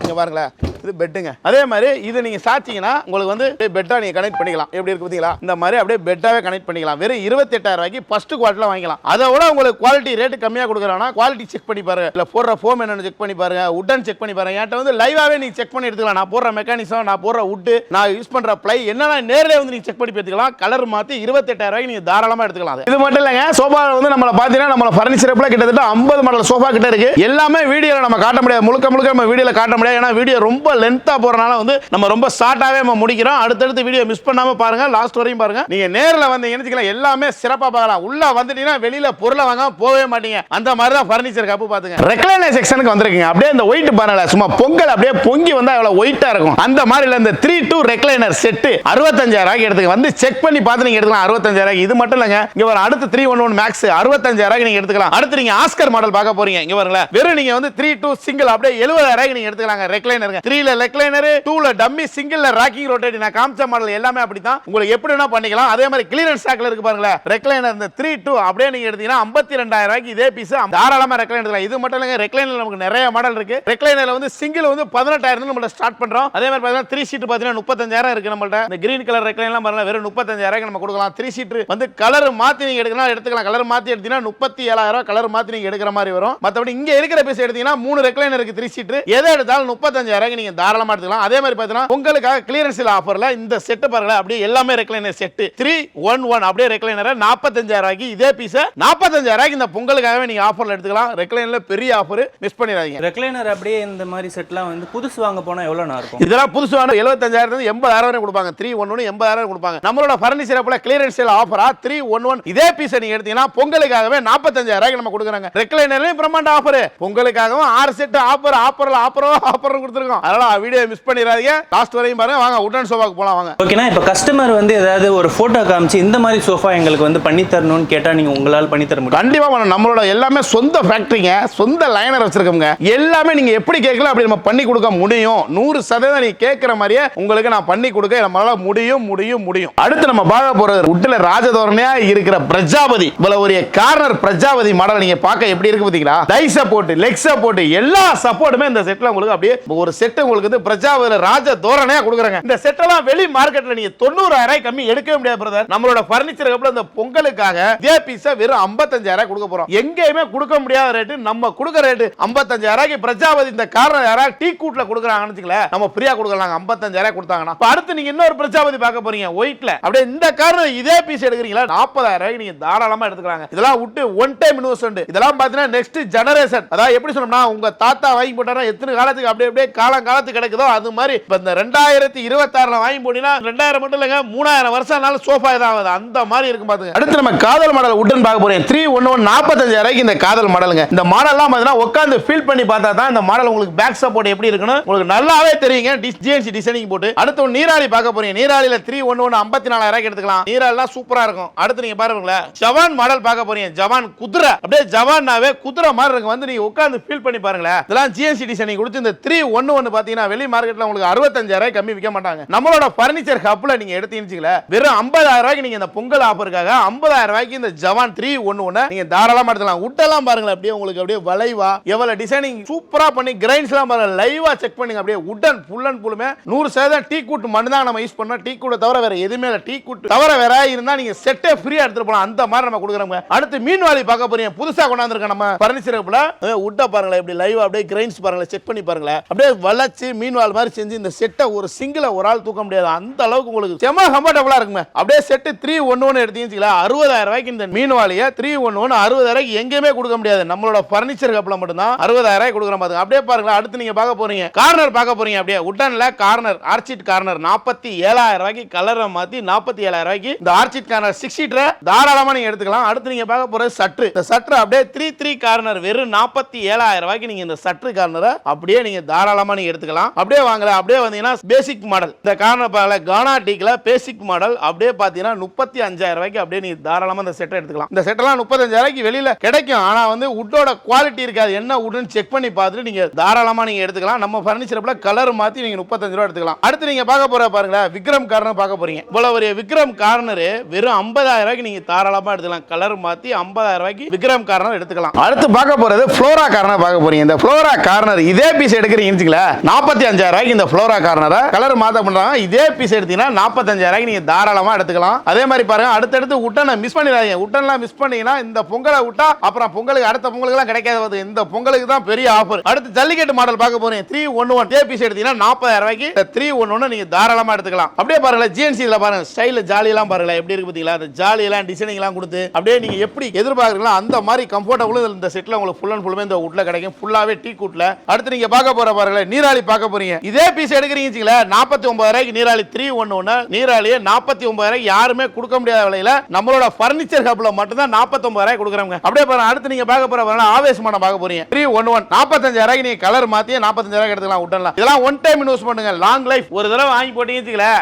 இங்க பாருங்களேன், இது பெட்டுங்க. அதே மாதிரி இது நீங்க சாச்சிங்கன்னா உங்களுக்கு வந்து பெட்டா நீங்க கனெக்ட் பண்ணிக்கலாம். எப்படி இருக்கு பாத்தீங்களா, இந்த மாதிரி அப்படியே பெட்டாவே கனெக்ட் பண்ணிக்கலாம். வெறும் 28,000 ரூபாய்க்கு ஃபர்ஸ்ட் குவாலிட்டில வாங்கிக்கலாம். அதை விட உங்களுக்கு குவாலிட்டி ரேட் கம்மியா கொடுக்குறானா, குவாலிட்டி செக் பண்ணி பாருங்க, இல்ல போடுற ஃபோம் என்னன்னு செக் பண்ணி பாருங்க, உட்டன் செக் பண்ணி பாருங்க. என்கிட்ட வந்து லைவாவே நீங்க செக் பண்ணி எடுத்துக்கலாம். நான் போடுற மெக்கானிசம், நான் போடுற உட், நான் யூஸ் பண்ற ப்ளை என்னன்னா நேர்லயே வந்து நீங்க செக் பண்ணி எடுத்துக்கலாம். கலர் மாத்தி 28,000 ரூபாய்க்கு நீங்க தாராளமா எடுத்துக்கலாம். இது மட்டும் இல்லங்க, சோஃபா வந்து நம்மள பாத்தீங்கன்னா நம்ம ஃபர்னிச்சர் கிட்டத்தட்ட 50 மாடல் சோஃபா கிட்ட இருக்கு. எல்லாமே வீடியோல நம்ம காட்ட முடியாது, முழுக்க நம்ம வீடியோல காட்ட முடியாது. ஏன்னா வீடியோ ரொம்ப லென்த்தா போறனால வந்து நம்ம ரொம்ப ஷார்ட்டாவே நம்ம முடிக்கிறோம். அடுத்தடுத்து வீடியோ மிஸ் பண்ணாம பாருங்க, லாஸ்ட் வரையும் பாருங்க. நீங்க நேர்ல வந்தீங்கன்னு வச்சுக்கலாம், எல்லாமே சிறப்பா பார்க்கலாம். உள்ள வந்துட்டீங்கன்னா வெளியில பொருளை வாங்காம போகவே மாட்டீங்க. அந்த மாதிரி தான் ஃபர்னிச்சர் கப்பு பாத்துங்க. ரெக்லைனர் செக்ஷனுக்கு வந்திருக்கீங்க. அப்படியே இந்த ஒயிட் பாருங்க, சும்மா பொங்கல் அப்படியே பொங்கி வந்தா எவ்வளவு ஒயிட்டா இருக்கும். அந்த மாதிரி இல்ல, இந்த 3-2 ரெக்லைனர் செட் 65,000 எடுத்துங்க. வந்து செக் பண்ணி பார்த்து நீங்க எடுக்கலாம் 65,000. இது மட்டும் இல்லங்க, இங்க வர அடுத்து 311 மேக்ஸ் 65,000 நீங்க எடுத்துக்கலாம். அடுத்து நீங்க ஆஸ்கர் மாடல் பார்க்க போறீங்க. இங்க பாருங்க, வெறும் நீங்க வந்து 3-2 சிங்கிள் அப்படியே 70,000 நீங்க எடுத்துக்கலாங்க. ரெக்லைனர் 3ல ரெக்லைனர், 2ல டம்மி, சிங்கிள்ல ராக்கிங் ரோட்டேட். நான் காமிச்ச மாடல் எல்லாமே அப்படிதான். உங்களுக்கு எப்படி வேணா பண்ணிக்கலாம். அதே மாதிரி கிளியரன்ஸ் ஸ்டாக்ல இருக்கு பாருங்க, ரெக்லைனர் இந்த 3-2 அப்படியே நீங்க எடுத்தீங்கன்னா 52,000 ரூபாய்க்கு இதே பீஸ் தாராளமா ரெக்லைனர் எடுக்கலாம். இது மட்டும் இல்லங்க, ரெக்லைனர் நமக்கு நிறைய மாடல் இருக்கு. ரெக்லைனர்ல வந்து சிங்கிள் வந்து 18,000 நம்ம ஸ்டார்ட் பண்றோம். அதே மாதிரி பாத்தீங்கன்னா 3 சீட் பாத்தீங்கன்னா 35,000 இருக்கு நம்மள்ட்ட. இந்த கிரீன் கலர் ரெக்லைனர்லாம் பாருங்க, வெறும் 35,000 நம்ம கொடுக்கலாம். 3 சீட் வந்து கலர் மாத்தி நீங்க எடுத்துக்கலாம். கலர் மாத்தி எடுத்தீங்கன்னா 37,000 கலர் மாத்தி நீங்க எடுக்கிற மாதிரி வரும். மத்தபடி இங்க இருக்கிற பீஸ் எடுத்தீங்கன்னா 3 ரெக்லைனர் இருக்கு, 3 சீட் எதை எடுத்தாலும் 35,000 நீங்க தாராளமா எடுத்துக்கலாம். அதே மாதிரி பாத்தீங்கன்னா உங்களுக்காக கிளியரன்ஸ் ஆஃபர்ல இந்த செட் பாருங்க, அப்படியே எல்லாமே ரெக்லைனர் செட் 311 அப்படியே ரெக்லைனர் 45,000 ரூபாய்க்கு இதே பீஸ் 45,000 ரூபாய்க்கு இந்த பொங்கலுக்காகவே நீங்க ஆஃபர்ல எடுத்துக்கலாம். ரெக்லைனர்ல பெரிய ஆஃபர், மிஸ் பண்ணிடாதீங்க. ரெக்லைனர் அப்படியே இந்த மாதிரி செட்லாம் வந்து புதுசு வாங்க போனா எவ்வளவு நான் இருக்கும்? இதெல்லாம் புதுசு வாங்க 75,000 இருந்து 80,000 வரை கொடுப்பாங்க. 311 80,000 கொடுப்பாங்க. நம்மளோட ஃபர்னிச்சர் அப்பல கிளியரன்ஸ் ஆஃபரா 311 இதே பீஸ் நீங்க எடுத்தீங்கன்னா பொங்கலுக்காகவே 45,000 ரூபாய்க்கு நம்ம கொடுக்குறாங்க. ரெக்லைனர்லயும் பிரம்மாண்ட ஆஃபர், பொங்கலுக்காகவும் 6 செட் ஆஃபர் கொடுத்துருக்கோம். அதனால வீடியோ மிஸ் பண்ணிடாதீங்க, லாஸ்ட் வரையும் பாருங்க. வாங்க உட்டன் சோஃபாக்கு போலாம் வாங்க. ஓகேனா, இப்போ கஸ்டமர் வந்து ஏதாவது ஒரு போட்டோ காமிச்சு இந்த மாதிரி சோஃபா எங்களுக்கு வந்து பண்ணி தரணும்னு கேட்டா நீங்க உங்களால பண்ணி தர முடியும்? கண்டிப்பா பண்ணணும். நம்மளோட எல்லாமே சொந்த ஃபேக்டரிங்க, சொந்த லைனர் வச்சிருக்கோங்க. எல்லாமே நீங்க எப்படி கேட்கலாம் அப்படி நம்ம பண்ணி கொடுக்க முடியும். 100% நீங்க கேட்கிற மாதிரியே உங்களுக்கு நான் பண்ணி கொடுக்க நம்மளால முடியும். அடுத்து நம்ம பார்க்க போறது உட்ல ராஜதோரணையா இருக்கிற பிரஜாபதி. இவ்வளவு ஒரு கார்னர் பிரஜாபதி மாடல் நீங்க பார்க்க எப்படி இருக்கு பாத்தீங்களா? டை சப்போர்ட், லெக் சப்போர்ட், எல்லா சப்போர்ட்டுமே இந்த செட்ல உங்களுக்கு அப்படியே ஒரு செட் உங்களுக்கு வந்து பிரஜாபதி ராஜ தோரணையா கொடுக்குறாங்க. இந்த செட் எல்லாம் வெளி மார்க்கெட்ல நீங்க 90,000 கம்மி எடுக்கவே முடியாது பிரதர். நம்மளோட ஃபர்னிச்சர் கப்ல இந்த பொங்கலுக்காக இதே பீஸ வெறும் 55,000 கொடுக்க போறோம். எங்கேயுமே கொடுக்க முடியாத ரேட், நம்ம கொடுக்கிற ரேட் 55,000 பிரஜாபதி. இந்த கார்னர் யாராவது டீ கூட்ல கொடுக்குறாங்கன்னு வச்சுக்கல, நம்ம ஃப்ரீயா கொடுக்கலாம். 55,000 கொடுத்தாங்கன்னா அடுத்து நீங்க இன்னொரு பிரஜாபதி பார்க்க போறீங்க ஒயிட்ல. அப்படியே இந்த கார்னர் இதே பீஸ் எடுக்கிறீங்களா 40,000 நீங்க தாராளமா எடுத்துக்கலாங்க. இதெல்லாம் விட்டு ஒன் டைம் இன்வெஸ்ட்மென்ட். இதெல்லாம் பாத்தீங்கன்னா நெக்ஸ்ட் ஜெனரேஷன். அதாவது எப்படி சொல்லணும்னா, உங்க தாத்தா வாங்கி போட்டாரா எத்தனை காலத்துக்கு அப்படியே காலத்துக்கு கிடைக்குதோ அது மாதிரி இந்த 2026 வாங்கி போட்டீங்கன்னா 2000 மட்டும் இல்லங்க 3000 வருஷம் ஆனாலும் சோஃபா இதாகுது. அந்த மாதிரி இருக்கும் பாத்துங்க. அடுத்து நம்ம காதல் மாடல் உட்டன் பார்க்க போறோம். 311 45,000 இந்த காதல் மாடலுங்க. இந்த மாடல்லாம் பாத்தீங்கன்னா உட்கார்ந்து ஃபீல் பண்ணி பார்த்தா தான் இந்த மாடல் உங்களுக்கு பேக் சப்போர்ட் எப்படி இருக்குன்னு உங்களுக்கு நல்லாவே தெரியுங்க. ஜிஎன்சி டிசைனிங் போட்டு. அடுத்து ஒரு நீராளி பார்க்க போறீங்க. நீராளில 311 54,000 எடுத்துக்கலாம். நீராளிலாம் சூப்பரா இருக்கும். அடுத்து நீங்க பாருங்களேன், ஜவான் மாடல் பார்க்க போறீங்க. ஜவான் குதிரை, அப்படியே ஜவான்னாவே குதிரை மாதிரி இருக்கு. வந்து நீங்க உட்கார்ந்து ஃபீல் பண்ணி பாருங்களேன். இதெல்லாம் ஜிஎன்சி டிசைனிங் கொடுத்து இந்த 311 பாத்தீங்கன்னா வெளி மார்க்கெட்ல உங்களுக்கு 65,000 கம்மி விற்க மாட்டாங்க. நம்மளோட ஃபர்னிச்சர் ஹப்ல நீங்க எடுத்தீங்கன்னு வெறும் 50,000 ரூபாய்க்கு நீங்க இந்த பொங்கல் ஆஃபருக்காக 50,000 ரூபாய்க்கு இந்த ஜவான் 311 நீங்க தாராளமா எடுத்துக்கலாம். உட்டெல்லாம் பாருங்க, அப்படியே உங்களுக்கு அப்படியே வளைவா எவ்வளவு டிசைனிங் சூப்பரா பண்ணி கிரைன்ஸ் எல்லாம் பாருங்க, லைவா செக் பண்ணுங்க. அப்படியே உட்டன் ஃபுல் அண்ட் ஃபுல்லுமே 100% டீ கூட் மட்டும் தான் நம்ம யூஸ் பண்ணோம். டீ கூட் தவிர வேற எதுவுமே இல்ல. டீ கூட் தவிர வேற இருந்தா நீங்க செட்டே ஃப்ரீயா எடுத்துட்டு போலாம். அந்த மாதிரி நம்ம கொடுக்குறோம். அடுத்து மீன்வாலி பார்க்க போறீங்க. புதுசா கொண்டாந்துருக்க நம்ம ஃபர்னிச்சர் ஹப்ல உட்ட பாருங்களேன், இப்படி லைவா அப்படியே கிரைன்ஸ் பாருங்களேன், செக் பண்ணி பாருங்களேன். அப்படியே வளைச்சு வச்சு மீன்வால் மாதிரி செஞ்சு இந்த செட்டை ஒரு சிங்கிள ஒரு ஆள் தூக்க முடியாது, அந்த அளவுக்கு உங்களுக்கு செம கம்ஃபர்டபுளா இருக்குமே. அப்படியே செட்டு 311 எடுத்தீங்கன்னா 60,000 ரூபாய்க்கு இந்த மீன்வாலியை 311 60,000 ரூபாய்க்கு எங்கேயுமே கொடுக்க முடியாது. நம்மளோட பர்னிச்சர் கப்ல மட்டும்தான் 60,000 ரூபாய்க்கு கொடுக்குற மாதிரி. அப்படியே பாருங்களா, அடுத்து நீங்க பார்க்க போறீங்க கார்னர் பார்க்க போறீங்க. அப்படியே உட்டன்ல கார்னர் ஆர்ச்சிட் கார்னர் 47,000 ரூபாய்க்கு கலரை மாத்தி 47,000 ரூபாய்க்கு இந்த ஆர்ச்சிட் கார்னர் 6 சீட்டரை தாராளமா நீங்க எடுத்துக்கலாம். அடுத்து நீங்க பார்க்க போறது சற்று. இந்த சற்று அப்படியே 3 கார்னர் வெறும் 47,000 ரூபாய்க்கு நீங்க இந்த சற்று கார்னரை அப்படியே நீங்க தாராளமா நீங்க எடுத்துக்கலாம். அப்படியே வாங்கல, அப்படியே வந்தீங்கன்னா பேசிக் மாடல் இந்த கார்னர் பால கானா டீக்ல பேசிக் மாடல் அப்படியே பாத்தீங்கன்னா 35,000 ரூபாய்க்கு அப்படியே நீங்க தாராளமா இந்த செட்டை எடுத்துக்கலாம். இந்த செட்டெல்லாம் 35,000 ரூபாய்க்கு வெளியில கிடைக்கும், ஆனா வந்து உட்டோட குவாலிட்டி இருக்காது. என்ன உட்னு செக் பண்ணி பார்த்துட்டு நீங்க தாராளமா நீங்க எடுத்துக்கலாம். நம்ம பர்னிச்சர்ல கலர் மாத்தி நீங்க 35 ரூபாய் எடுத்துக்கலாம். அடுத்து நீங்க பார்க்க போற பாருங்க விக்ரம் கார்னர் பார்க்க போறீங்க. இவ்வளவு ஒரு விக்ரம் கார்னர் வெறும் 50,000 ரூபாய்க்கு நீங்க தாராளமா எடுத்துக்கலாம். கலர் மாத்தி 50,000 ரூபாய்க்கு விக்ரம் கார்னர் எடுத்துக்கலாம். அடுத்து பார்க்க போறது ஃப்ளோரா கார்னர் பார்க்க போறீங்க. இந்த ஃப்ளோரா கார்னர் இதே பீஸ் எடுக்கிறீங்கன்னு 45,000 ரூபாய்க்கு இந்த ஃப்ளோரா கார்னரை கலர் மாத்த பண்றாங்க. இதே பீஸ் எடுத்தீங்கன்னா 45,000 ரூபாய்க்கு நீங்க தாராளமா எடுத்துக்கலாம். அதே மாதிரி பாருங்க அடுத்தடுத்து உட்டனை மிஸ் பண்ணிடாதீங்க. உட்டன்லாம் மிஸ் பண்ணீங்கன்னா இந்த பொங்கலை விட்டா அப்புறம் பொங்கலுக்கு அடுத்த பொங்கலுக்கு எல்லாம் கிடைக்காது. இந்த பொங்கலுக்கு தான் பெரிய ஆஃபர். அடுத்து ஜல்லிக்கட்டு மாடல் பார்க்க போறீங்க. 311 இதே பீஸ் எடுத்தீங்கன்னா 40,000 ரூபாய்க்கு 311 நீங்க தாராளமா எடுத்துக்கலாம். அப்படியே பாருங்க ஜிஎன்சில பாருங்க ஸ்டைல் ஜாலி எல்லாம் பாருங்க எப்படி இருக்கு பாத்தீங்களா. அந்த ஜாலி எல்லாம் டிசைனிங் எல்லாம் கொடுத்து அப்படியே நீங்க எப்படி எதிர்பார்க்கறீங்களோ அந்த மாதிரி கம்ஃபர்டபுள் இந்த செட்ல உங்களுக்கு ஃபுல் அண்ட் ஃபுல்லுமே இந்த உட்ல கிடைக்கும். ஃபுல்லாவே டீ கூட்ல. அடுத்து நீங்க பார்க்க போற பாருங்க நீராளி பார்க்க போறீங்க. இதே பீஸ் எடுக்கிறீங்க 49,000 ரூபாய்க்கு நீராளி 311 நீராளியே 49,000 ரூபாய்க்கு யாருமே கொடுக்க முடியாத விலையில நம்மளோட பர்னிச்சர் ஹப்ல மட்டும் தான் 49,000 ரூபாய்க்கு கொடுக்குறாங்க. அப்படியே பாருங்க அடுத்து நீங்க பார்க்க போற பாருங்க ஆவேசமான பார்க்க போறீங்க. 311 45,000 ரூபாய்க்கு நீங்க கலர் மாத்தி 45,000 ரூபாய்க்கு எடுத்துக்கலாம். உட்டன்ல இதெல்லாம் ஒன் டைம் யூஸ் பண்ணுங்க. லாங் லைஃப் ஒரு தடவை வாங்கி போட்டீங்க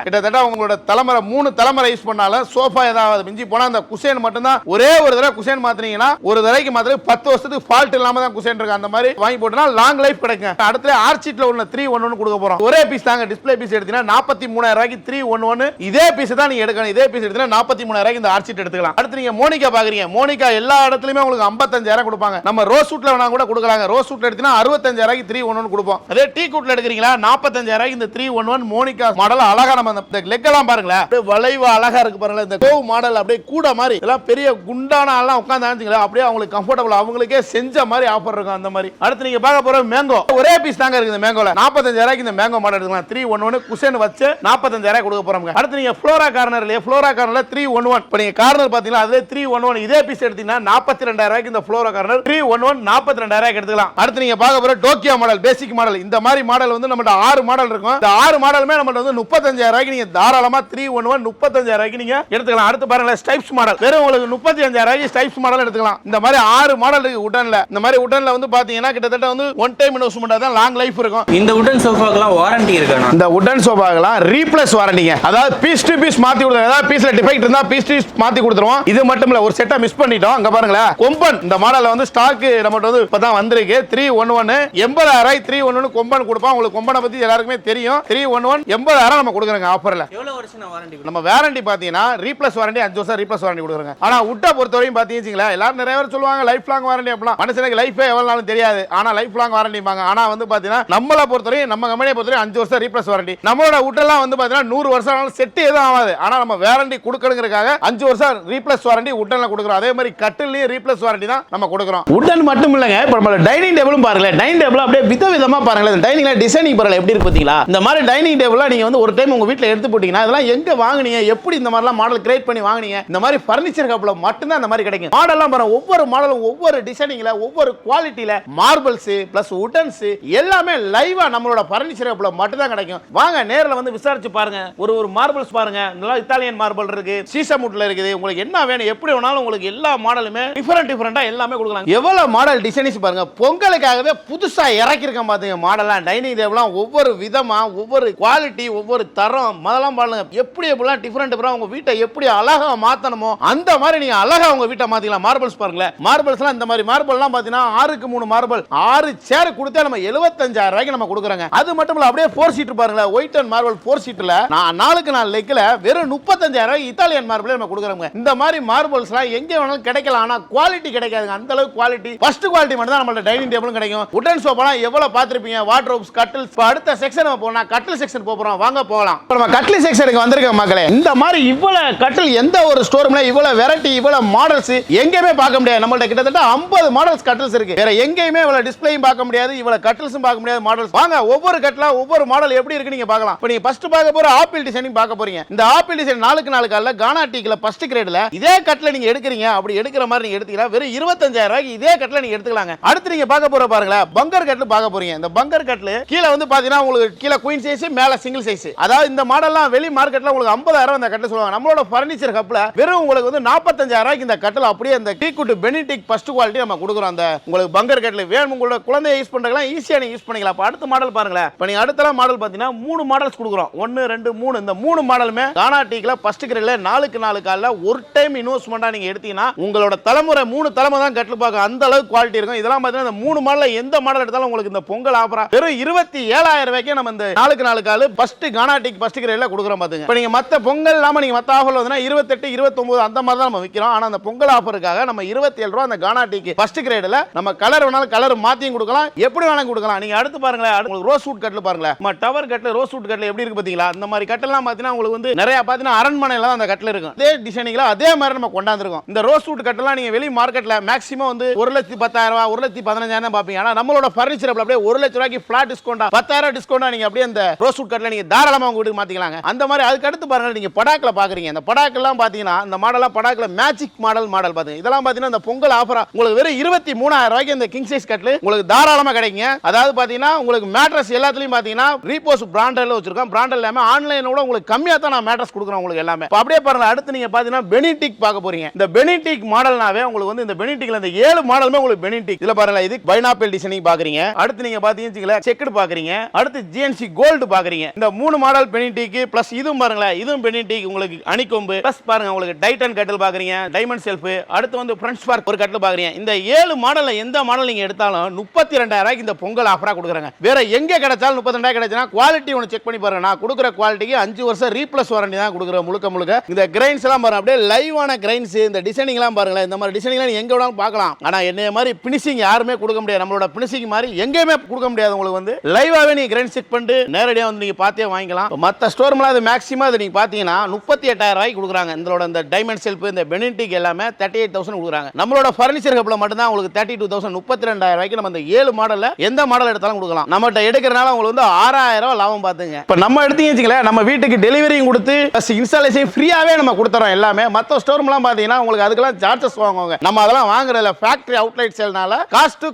கிட்டத்தட்ட உங்களோட தலைமுறை 3 தலைமுறை யூஸ் பண்ணாலும் சோஃபா ஏதாவது மிஞ்சி போனா அந்த குஷன் மட்டும் தான் ஒரே ஒரு தடவை குஷன் மாத்துறீங்கன்னா ஒரு தடவைக்கு மாத்திரம் 10 வருஷத்துக்கு ஃபால்ட் இல்லாம தான் குஷன் இருக்கு. அந்த மாதிரி வாங்கி போட்டா லாங் லைஃப் கிடைக்கும். அடுத்து ஆர்ச்சிட்ல உள்ள 311 கொடுக்க போறோம். ஒரே பீஸ் தாங்க டிஸ்ப்ளே பீஸ் எடுத்தீங்கன்னா 43,000 ரூபாய்க்கு 311 இதே பீஸ் தான் நீங்க எடுக்கணும். இதே பீஸ் எடுத்தீங்கன்னா 43,000 ரூபாய்க்கு இந்த ஆர்ச்சிட் எடுத்துக்கலாம். அடுத்து நீங்க மோனிகா பாக்குறீங்க. மோனிகா எல்லா இடத்துலயுமே உங்களுக்கு 55,000 கொடுப்பாங்க. நம்ம ரோஸ் சூட்ல வேணா கூட கொடுக்கலாங்க. ரோஸ் சூட்ல எடுத்தீங்கன்னா 65,000 ரூபாய்க்கு 311 கொடுப்போம். அதே டீ கூட்ல எடுக்கிறீங்களா 45,000 ரூபாய்க்கு இந்த 311 மோனிகா மாடல் அழகா நம்ம இந்த லெக் எல்லாம் பாருங்களேன் அப்படியே வளைவா அழகா இருக்கு பாருங்க. இந்த கோவ் மாடல் அப்படியே கூட மாதிரி எல்லாம் பெரிய குண்டான ஆளெல்லாம் உட்கார்ந்தாங்க அப்படியே அவங்களுக்கு கம்ஃபர்டபுள் அவங்களுக்கே செஞ்ச மாதிரி ஆஃபர் இருக்கும். அந்த மாதிரி அடுத்து நீங்க பார்க்க போற மேங்கோ ஒரே பீஸ் தாங்க இருக்கு. இந்த மேங்கோல 45,000 ரூபாய்க்கு இந்த மேங்கோ மாடல் எடுக்கலாம். 311 குஷன் வச்சு 45,000 ரூபாய் கொடுக்க போறோம். அடுத்து நீங்க ஃப்ளோரா கார்னர்ல ஃப்ளோரா கார்னர்ல 311 இப்ப நீங்க கார்னர் பாத்தீங்கன்னா அதே 311 இதே பீஸ் எடுத்தீங்கன்னா 42,000 ரூபாய்க்கு இந்த ஃப்ளோரா கார்னர் 311 42,000 ரூபாய்க்கு எடுத்துக்கலாம். அடுத்து நீங்க பார்க்க போற டோக்கியோ மாடல் பேசிக் மாடல். இந்த மாதிரி மாடல் வந்து நம்மட்ட 6 மாடல் இருக்கும். இந்த 6 மாடலுமே நம்மட்ட வந்து 35,000 ரூபாய்க்கு நீங்க தாராளமா 311 35,000 ரூபாய்க்கு நீங்க எடுத்துக்கலாம். அடுத்து பாருங்க ஸ்டைப்ஸ் மாடல் வெறும் உங்களுக்கு 35,000 ரூபாய்க்கு ஸ்டைப்ஸ் மாடல் எடுத்துக்கலாம். இந்த மாதிரி 6 மாடல் இருக்கு உட்டன்ல. இந்த மாதிரி உட்டன்ல வந்து பாத்தீங்கன்னா கிட்டத்தட்ட வந்து ஒன் டைம் இன்வெஸ்ட்மென்ட் தான் லாங் லைஃப் இருக்கும். இந்த உடன் சோஃபாக்கெல்லாம் வாரண்டி இருக்கா? இந்த உடன் சோஃபாக்கெல்லாம் ரீப்ளேஸ் வாரண்டிங்க. அதாவது பீஸ் டு பீஸ் மாத்தி கொடுத்துருவோம். அதாவது பீஸ்ல டிஃபெக்ட் இருந்தா பீஸ் டு பீஸ் மாத்தி கொடுத்துருவோம். இது மட்டும் இல்ல ஒரு செட்டை மிஸ் பண்ணிட்டோம். அங்க பாருங்களேன் கொம்பன் இந்த மாடல்ல வந்து ஸ்டாக் நம்மட்ட வந்து இப்பதான் வந்திருக்கு. 311 80,000 ரூபாய் 311 கொம்பன் கொடுப்போம். உங்களுக்கு கொம்பனை பத்தி எல்லாருக்குமே தெரியும். 311 80,000 நம்ம கொடுக்குறோங்க ஆஃபர்ல. எவ்வளவு வருஷம் வாரண்டி? நம்ம வாரண்டி பாத்தீங்கன்னா ரீப்ளேஸ் வாரண்டி 5 வருஷம் ரீப்ளேஸ் வாரண்டி கொடுக்குறாங்க. ஆனா உட்ட பொறுத்தவரையும் பாத்தீங்கன்னா எல்லாரும் நிறைய பேர் சொல்லுவாங்க லைஃப் லாங் வாரண்டி அப்படிலாம். மனுஷனுக்கு லைஃப் எவ்வளவு நாளும் தெரியாது. ஆனா லைஃப் லாங் வாரண்டிபாங்க. ஆனா வந்து பாத்தீங்கன்னா நம்மள பொறுத்தவரையும் நம்ம கம்பெனியை பொறுத்தவரையும் 5 வருஷம் ரீப்ளேஸ் வாரண்டி. நம்மளோட உட்டெல்லாம் வந்து பாத்தீங்கன்னா 100 வருஷம் ஆனாலும் செட் எதுவும் ஆகாது. ஆனா நம்ம வாரண்டி கொடுக்கணுங்கிறதுக்காக 5 வருஷம் ரீப்ளேஸ் வாரண்டி உட்டன்ல கொடுக்குறோம். அதே மாதிரி கட்டிலையும் ரீப்ளேஸ் வாரண்டி தான் நம்ம கொடுக்குறோம். உட்டன் மட்டும் இல்லங்க. இப்ப நம்ம டைனிங் டேபிளும் பாருங்க. டைனிங் டேபிள் அப்படியே விதவிதமா பாருங்க. டைனிங்ல டிசைனிங் பாருங்க எப்படி இருக்கு பாத்தீங்களா. இந்த மாதிரி டைனிங் டேபிள்லாம் நீங்க வந்து ஒரு டைம் உங்க வீட்ல எடுத்து போட்டீங்கன்னா இதெல்லாம் எங்க வாங்குனீங்க, எப்படி இந்த மாதிரிலாம் மாடல் கிரியேட் பண்ணி வாங்குனீங்க? இந்த மாதிரி ஃபர்னிச்சர் கப்ல மட்டும் தான் இந்த மாதிரி கிடைக்கும். மாடல்லாம் பாருங்க ஒவ்வொரு மாடலும் ஒவ்வொரு டிசைனிங்ல ஒவ்வொரு குவாலிட்டில மார்பிள்ஸ் பிளஸ் உட்டன்ஸ் எல்லாமே லைவா நம்மளோட ஃபர்னிச்சர் கப்ல மட்டும் தான் கிடைக்கும். வாங்க நேர்ல வந்து விசாரிச்சு பாருங்க. ஒரு மார்பிள்ஸ் பாருங்க. நல்லா இத்தாலியன் மார்பிள் இருக்கு, சீசமுட்ல இருக்குது. உங்களுக்கு என்ன வேணும் எப்படி வேணாலும் உங்களுக்கு எல்லா மாடலுமே டிஃபரெண்டா எல்லாமே கொடுக்கலாம். எவ்வளவு மாடல் டிசைன்ஸ் பாருங்க. பொங்கலுக்காகவே புதுசா இறக்கி இருக்கேன் பாத்தீங்க மாடலாம். டைனிங் டேபிள்லாம் ஒவ்வொரு விதமா ஒவ்வொரு குவாலிட்டி ஒவ்வொரு தரம் முதலாம் பாருங்க. எப்படி எப்படிலாம் டிஃபரெண்ட் உங்க வீட்டை எப்படி அழகா மாத்தணுமோ அந்த மாதிரி நீங்க அழகா உங்க வீட்டை மாத்திக்கலாம். மார்பிள்ஸ் பாருங்களேன். மார்பிள்ஸ்லாம் இந்த மாதிரி மார்பிள்லாம் பாத்தீங்கன்னா 6க்கு 3 மார்பிள் 6 சேர் கொடுத்தா நம்ம 75,000 ரூபாய்க்கு நம்ம கொடுக்குறாங்க. அது மட்டும் இல்ல அப்படியே 4 சீட் பாருங்களேன். ஒயிட் அண்ட் மார்பிள் 4 சீட்ல 4க்கு 4 லெக்ல வெறும் 35,000 ரூபாய் இத்தாலியன் மார்பிள் நம்ம கொடுக்குறாங்க. இந்த மாதிரி மார்பிள்ஸ்லாம் எங்க வேணாலும் கிடைக்கலாம். ஆனா குவாலிட்டி கிடைக்காதுங்க. அந்த அளவுக்கு குவாலிட்டி ஃபர்ஸ்ட் குவாலிட்டி மட்டும் தான் நம்மளோட டைனிங் டேபிளும் கிடைக்கும். உட்டன் சோஃபாலாம் எவ்வளவு பாத்திருப்பீங்க. வார்ட்ரோப்ஸ் கட்டில்ஸ். அடுத்த செக்ஷன் போனா கட்டில் செக்ஷன் போறோம். வாங்க போகலாம். நம்ம கட்டில் செக்ஷனுக்கு வந்திருக்க மக்களே. இந்த மாதிரி இவ்வளவு கட்டில் எந்த ஒரு ஸ்டோர்ல இவ்வளவு வெரைட்டி இவ்வளவு மாடல்ஸ் எங்கேயுமே பார்க்க முடியாது. நம்மள்ட்ட கிட்டத்தட்ட 50 மாடல்ஸ் கட்டில்ஸ் இருக்கு. வேற எங்கேயுமே இவ்வளவு டிஸ்ப்ளேயும் பார்க்க முடியாது. இவ்வளவு கட்டில்ஸும் பார்க்க முடியாது. மாடல்ஸ் வாங்க ஒவ்வொரு கட்ல ஒவ்வொரு மாடல் எப்படி இருக்கு நீங்க பார்க்கலாம். இப்போ நீங்க ஃபர்ஸ்ட் பார்க்க போற ஆப்பிள் டிசைனிங் பார்க்க போறீங்க. இந்த ஆப்பிள் டிசைன் 4x4 கால்ல கானா டீக்ல ஃபர்ஸ்ட் கிரேட்ல இதே கட்ல நீங்க எடுக்கிறீங்க. அப்படி எடுக்கிற மாதிரி நீங்க எடுத்தீங்கன்னா வெறும் 25000 ரூபாய்க்கு இதே கட்ல நீங்க எடுத்துக்கலாங்க. அடுத்து நீங்க பார்க்க போற பாருங்களா பங்கர் கட்ல பார்க்க போறீங்க. இந்த பங்கர் கட்ல கீழ வந்து பாத்தீங்கன்னா உங்களுக்கு கீழ குயின் சைஸ் மேல சிங்கிள் சைஸ். அதாவது இந்த மாடல்லாம் வெளி மார்க்கெட்ல உங்களுக்கு 50000 இந்த கட்ல சொல்லுவாங்க. நம்மளோட ஃபர்னிச்சர் ஹப்ல வெறும் உங்களுக்கு வந்து 45000 ரூபாய்க்கு இந்த கட்ல அப்படியே அந்த டீக்குட் பெனிடிக் ஃபர்ஸ்ட் குவாலிட்டி நம்ம கொடுக்குறோம். அந்த உங்களுக்கு பங்கர் கட்ல வேணும் உங்களோட குழந்தைய யூஸ் பண்றதுலாம் ஈஸியா நீங்க யூஸ் பண்ணிக்கலாம். அப்ப அடுத்த மாடல் பாருங்களேன். இப்போ நீங்க அடுத்த மாடல் பாத்தீங்கன்னா 3 மாடல்ஸ் கொடுக்குறோம். 1 2 3 இந்த 3 மாடலுமே கானா டீக்ல ஃபர்ஸ்ட் கிரேட்ல 4x4 கால்ல ஒரு டைம் இன்வெஸ்ட்மெண்டா நீங்க எடுத்தீங்கன்னா உங்களோட தலைமுறை 3 தலைமுறை தான் கட்ல பார்க்க அந்த அளவுக்கு குவாலிட்டி இருக்கும். இதெல்லாம் பாத்தீங்கன்னா இந்த 3 மாடல்ல எந்த மாடல் எடுத்தாலும் உங்களுக்கு இந்த பொங்கல் ஆஃபரா வெறும் 27000 ரூபாய்க்கு நம்ம இந்த 4x4 கால் ஃபர்ஸ்ட் கானா டீக் ஃபர்ஸ்ட் கிரேட்ல கொடுக்குறோம் பாத்துங்க. இப்போ நீங்க மத்த பொங்கல் இல்லாம நீங்க மத்த ஆஃபர்ல வந்து 28 29 அந்த மாதிரி தான் நம்ம விக்கிறோம். ஆனா அந்த பொங்கல் ஆஃபருக்காக நம்ம 27 ரூபாய் அந்த கானா டீக் ஃபர்ஸ்ட் கிரேட்ல நம்ம கலர் வேணாலும் கலர் மாத்தியும் கொடுக்கலாம். எப்படி வேணாலும் கொடுக்கலாம். நீங்க அடுத்து பாருங்களேன். உங்களுக்கு ரோஸ் வுட் கட்ல பாருங்களேன். நம்ம டவர் கட்ல ரோஸ் வுட் கட்ல எப்படி இருக்கு பாத்தீங்களா? இந்த மாதிரி கட்டெல்லாம் பாத்தீங்கன்னா உங்களுக்கு வந்து நிறைய பாத்தீங்கன்னா அரண்மனையில தான் அந்த கட்ல இருக்கும். அதே டிசைனிங்ல அதே மாதிரி நம்ம கொண்டாந்துருக்கோம். இந்த ரோஸ் வுட் கட்டெல்லாம் நீங்க வெளி மார்க்கெட்ல மேக்ஸிமம் வந்து 1,10,000 ரூபாய் 1,15,000 பாப்பீங்க. ஆனா நம்மளோட ஃபர்னிச்சர் அப்படியே 1 லட்சம் ரூபாய்க்கு ஃபிளாட் டிஸ்கவுண்டா 10,000 டிஸ்கவுண்டா நீங்க அப்படியே அந்த ரோஸ் வுட் கட்ல நீங்க தாராளமா உங்க வீட்டுக்கு மாத்திக்கலாங்க. அந்த மாதிரி அதுக்கு அடுத்து பாருங்க நீங்க படாக்ல பாக்குறீங்க. இந்த படாக்கெல்லாம் பாத்தீங்கன்னா இந்த மாடலா படாக்ல மேஜிக் மாடல் பாத்தீங்க. இதெல்லாம் பாத்தீங்கன்னா இந்த பொங்கல் ஆஃபரா உங்களுக்கு வெறும் 23000 ரூபாய்க்கு இந்த கிங் சைஸ் கட்ல உங்களுக்கு தாராளமா கிடைக்குங்க. அதாவது பாத்தீங்கன்னா உங்களுக்கு மேட்ரஸ் எல்லாத்துலயும் பாத்தீங்கன்னா ரீபோஸ் பிராண்டட்ல வச்சிருக்கோம். பிராண்டட் இல்லாம ஆன்லைனோட உங்களுக்கு கம்மியா தான் நான் மேட்ரஸ் கொடுக்குறோம் உங்களுக்கு எல்லாமே. அப்படியே பாருங்க அடுத்து நீங்க பாத்தீங்கன்னா பெனிடிக் பார்க்க போறீங்க. இந்த பெனிடிக் மாடல்னாவே உங்களுக்கு வந்து இந்த பெனிடிக்ல இந்த 7 மாடலுமே உங்களுக்கு பெனிடிக். இதுல பாருங்க இது பைனாப்பிள் டிசைனிங் பாக்குறீங்க. அடுத்து நீங்க பாத்தீங்கன்னா செக்குடு பாக்குறீங்க. அடுத்து ஜிஎன்சி கோல்டு பாக்குறீங்க. இந்த 3 மாடல் பெனிடிக் பிளஸ் இதுவும் பாருங்களா இதுவும் பெனிடிக் உங்களுக்கு அணிக்கொம்பு பிளஸ் பாருங்க உங்களுக்கு டைட்டன் கட்டில் பாக்குறீங்க. டைமண்ட் செல்ஃப் அடுத்து வந்து ஃப்ரண்ட் ஸ்பார்க் ஒரு கட்டில் பாக்குறீங்க. இந்த 7 மாடல்ல எந்த மாடல் நீங்க எடுத்தாலும் 32000 ரூபாய்க்கு இந்த பொங்கல் ஆஃபரா கொடுக்குறாங்க. வேற எங்க கிடைச்சாலும் 32,000 கிடைச்சா குவாலிட்டி ஒன்னு செக் பண்ணி பாருங்க. நான் கொடுக்குற குவாலிட்டிக்கு 5 வருஷம் ரீப்ளேஸ் வாரண்டி தான் கொடுக்குறேன் முழுக்க முழுக்க. இந்த கிரைன்ஸ் எல்லாம் பாருங்க அப்படியே லைவான கிரைன்ஸ். இந்த டிசைனிங் எல்லாம் பாருங்களேன். இந்த மாதிரி டிசைனிங் எல்லாம் எங்க வேணாலும் பார்க்கலாம். ஆனா என்னைய மாதிரி பினிஷிங் யாருமே கொடுக்க முடியாது. நம்மளோட பினிஷிங் மாதிரி எங்கேயுமே கொடுக்க முடியாது. உங்களுக்கு வந்து லைவாவே நீங்க கிரைன் செக் பண்ணிட்டு நேரடியாக வந்து நீங்க பார்த்தே வாங்கிக்கலாம். மற்ற ஸ்டோர்ல அது மேக்ஸிமம் அது நீங்க பாத்தீங்கன்னா 38,000 ரூபாய்க்கு கொடுக்குறாங்க. இந்த டைமண்ட் செல்ஃப் இந்த பெனிடிக் எல்லாமே 38,000 கொடுக்குறாங்க. நம்மளோட ஃபர்னிச்சர் ஹப்ல மட்டும் தான் உங்களுக்கு 32,000 32,000 ரூபாய்க்கு நம்ம இந்த 7 மாடல்ல எந்த மாடல் எடுத்தாலும் கொடுக்கலாம். நம்மகிட்ட எடுக்கிறனால உங்களுக்கு வந்து 6,000 ரூபாய் லாபம் பாத்துங்க. இப்ப நம்ம எடுத்தீங்க வச்சுங்களேன் நம்ம வீட்டுக்கு டெலிவரியும் கொடுத்து இன்ஸ்டாலேஷன் ஃப்ரீயாவே நம்ம கொடுத்துறோம் எல்லாமே. மற்ற ஸ்டோர்லாம் பாத்தீங்கன்னா உங்களுக்கு அதுக்கெல்லாம் சார்ஜஸ் வாங்குவாங்க. நம்ம அதெல்லாம் வாங்குறதுல ஃபேக்டரி அவுட்லெட் சேல்னால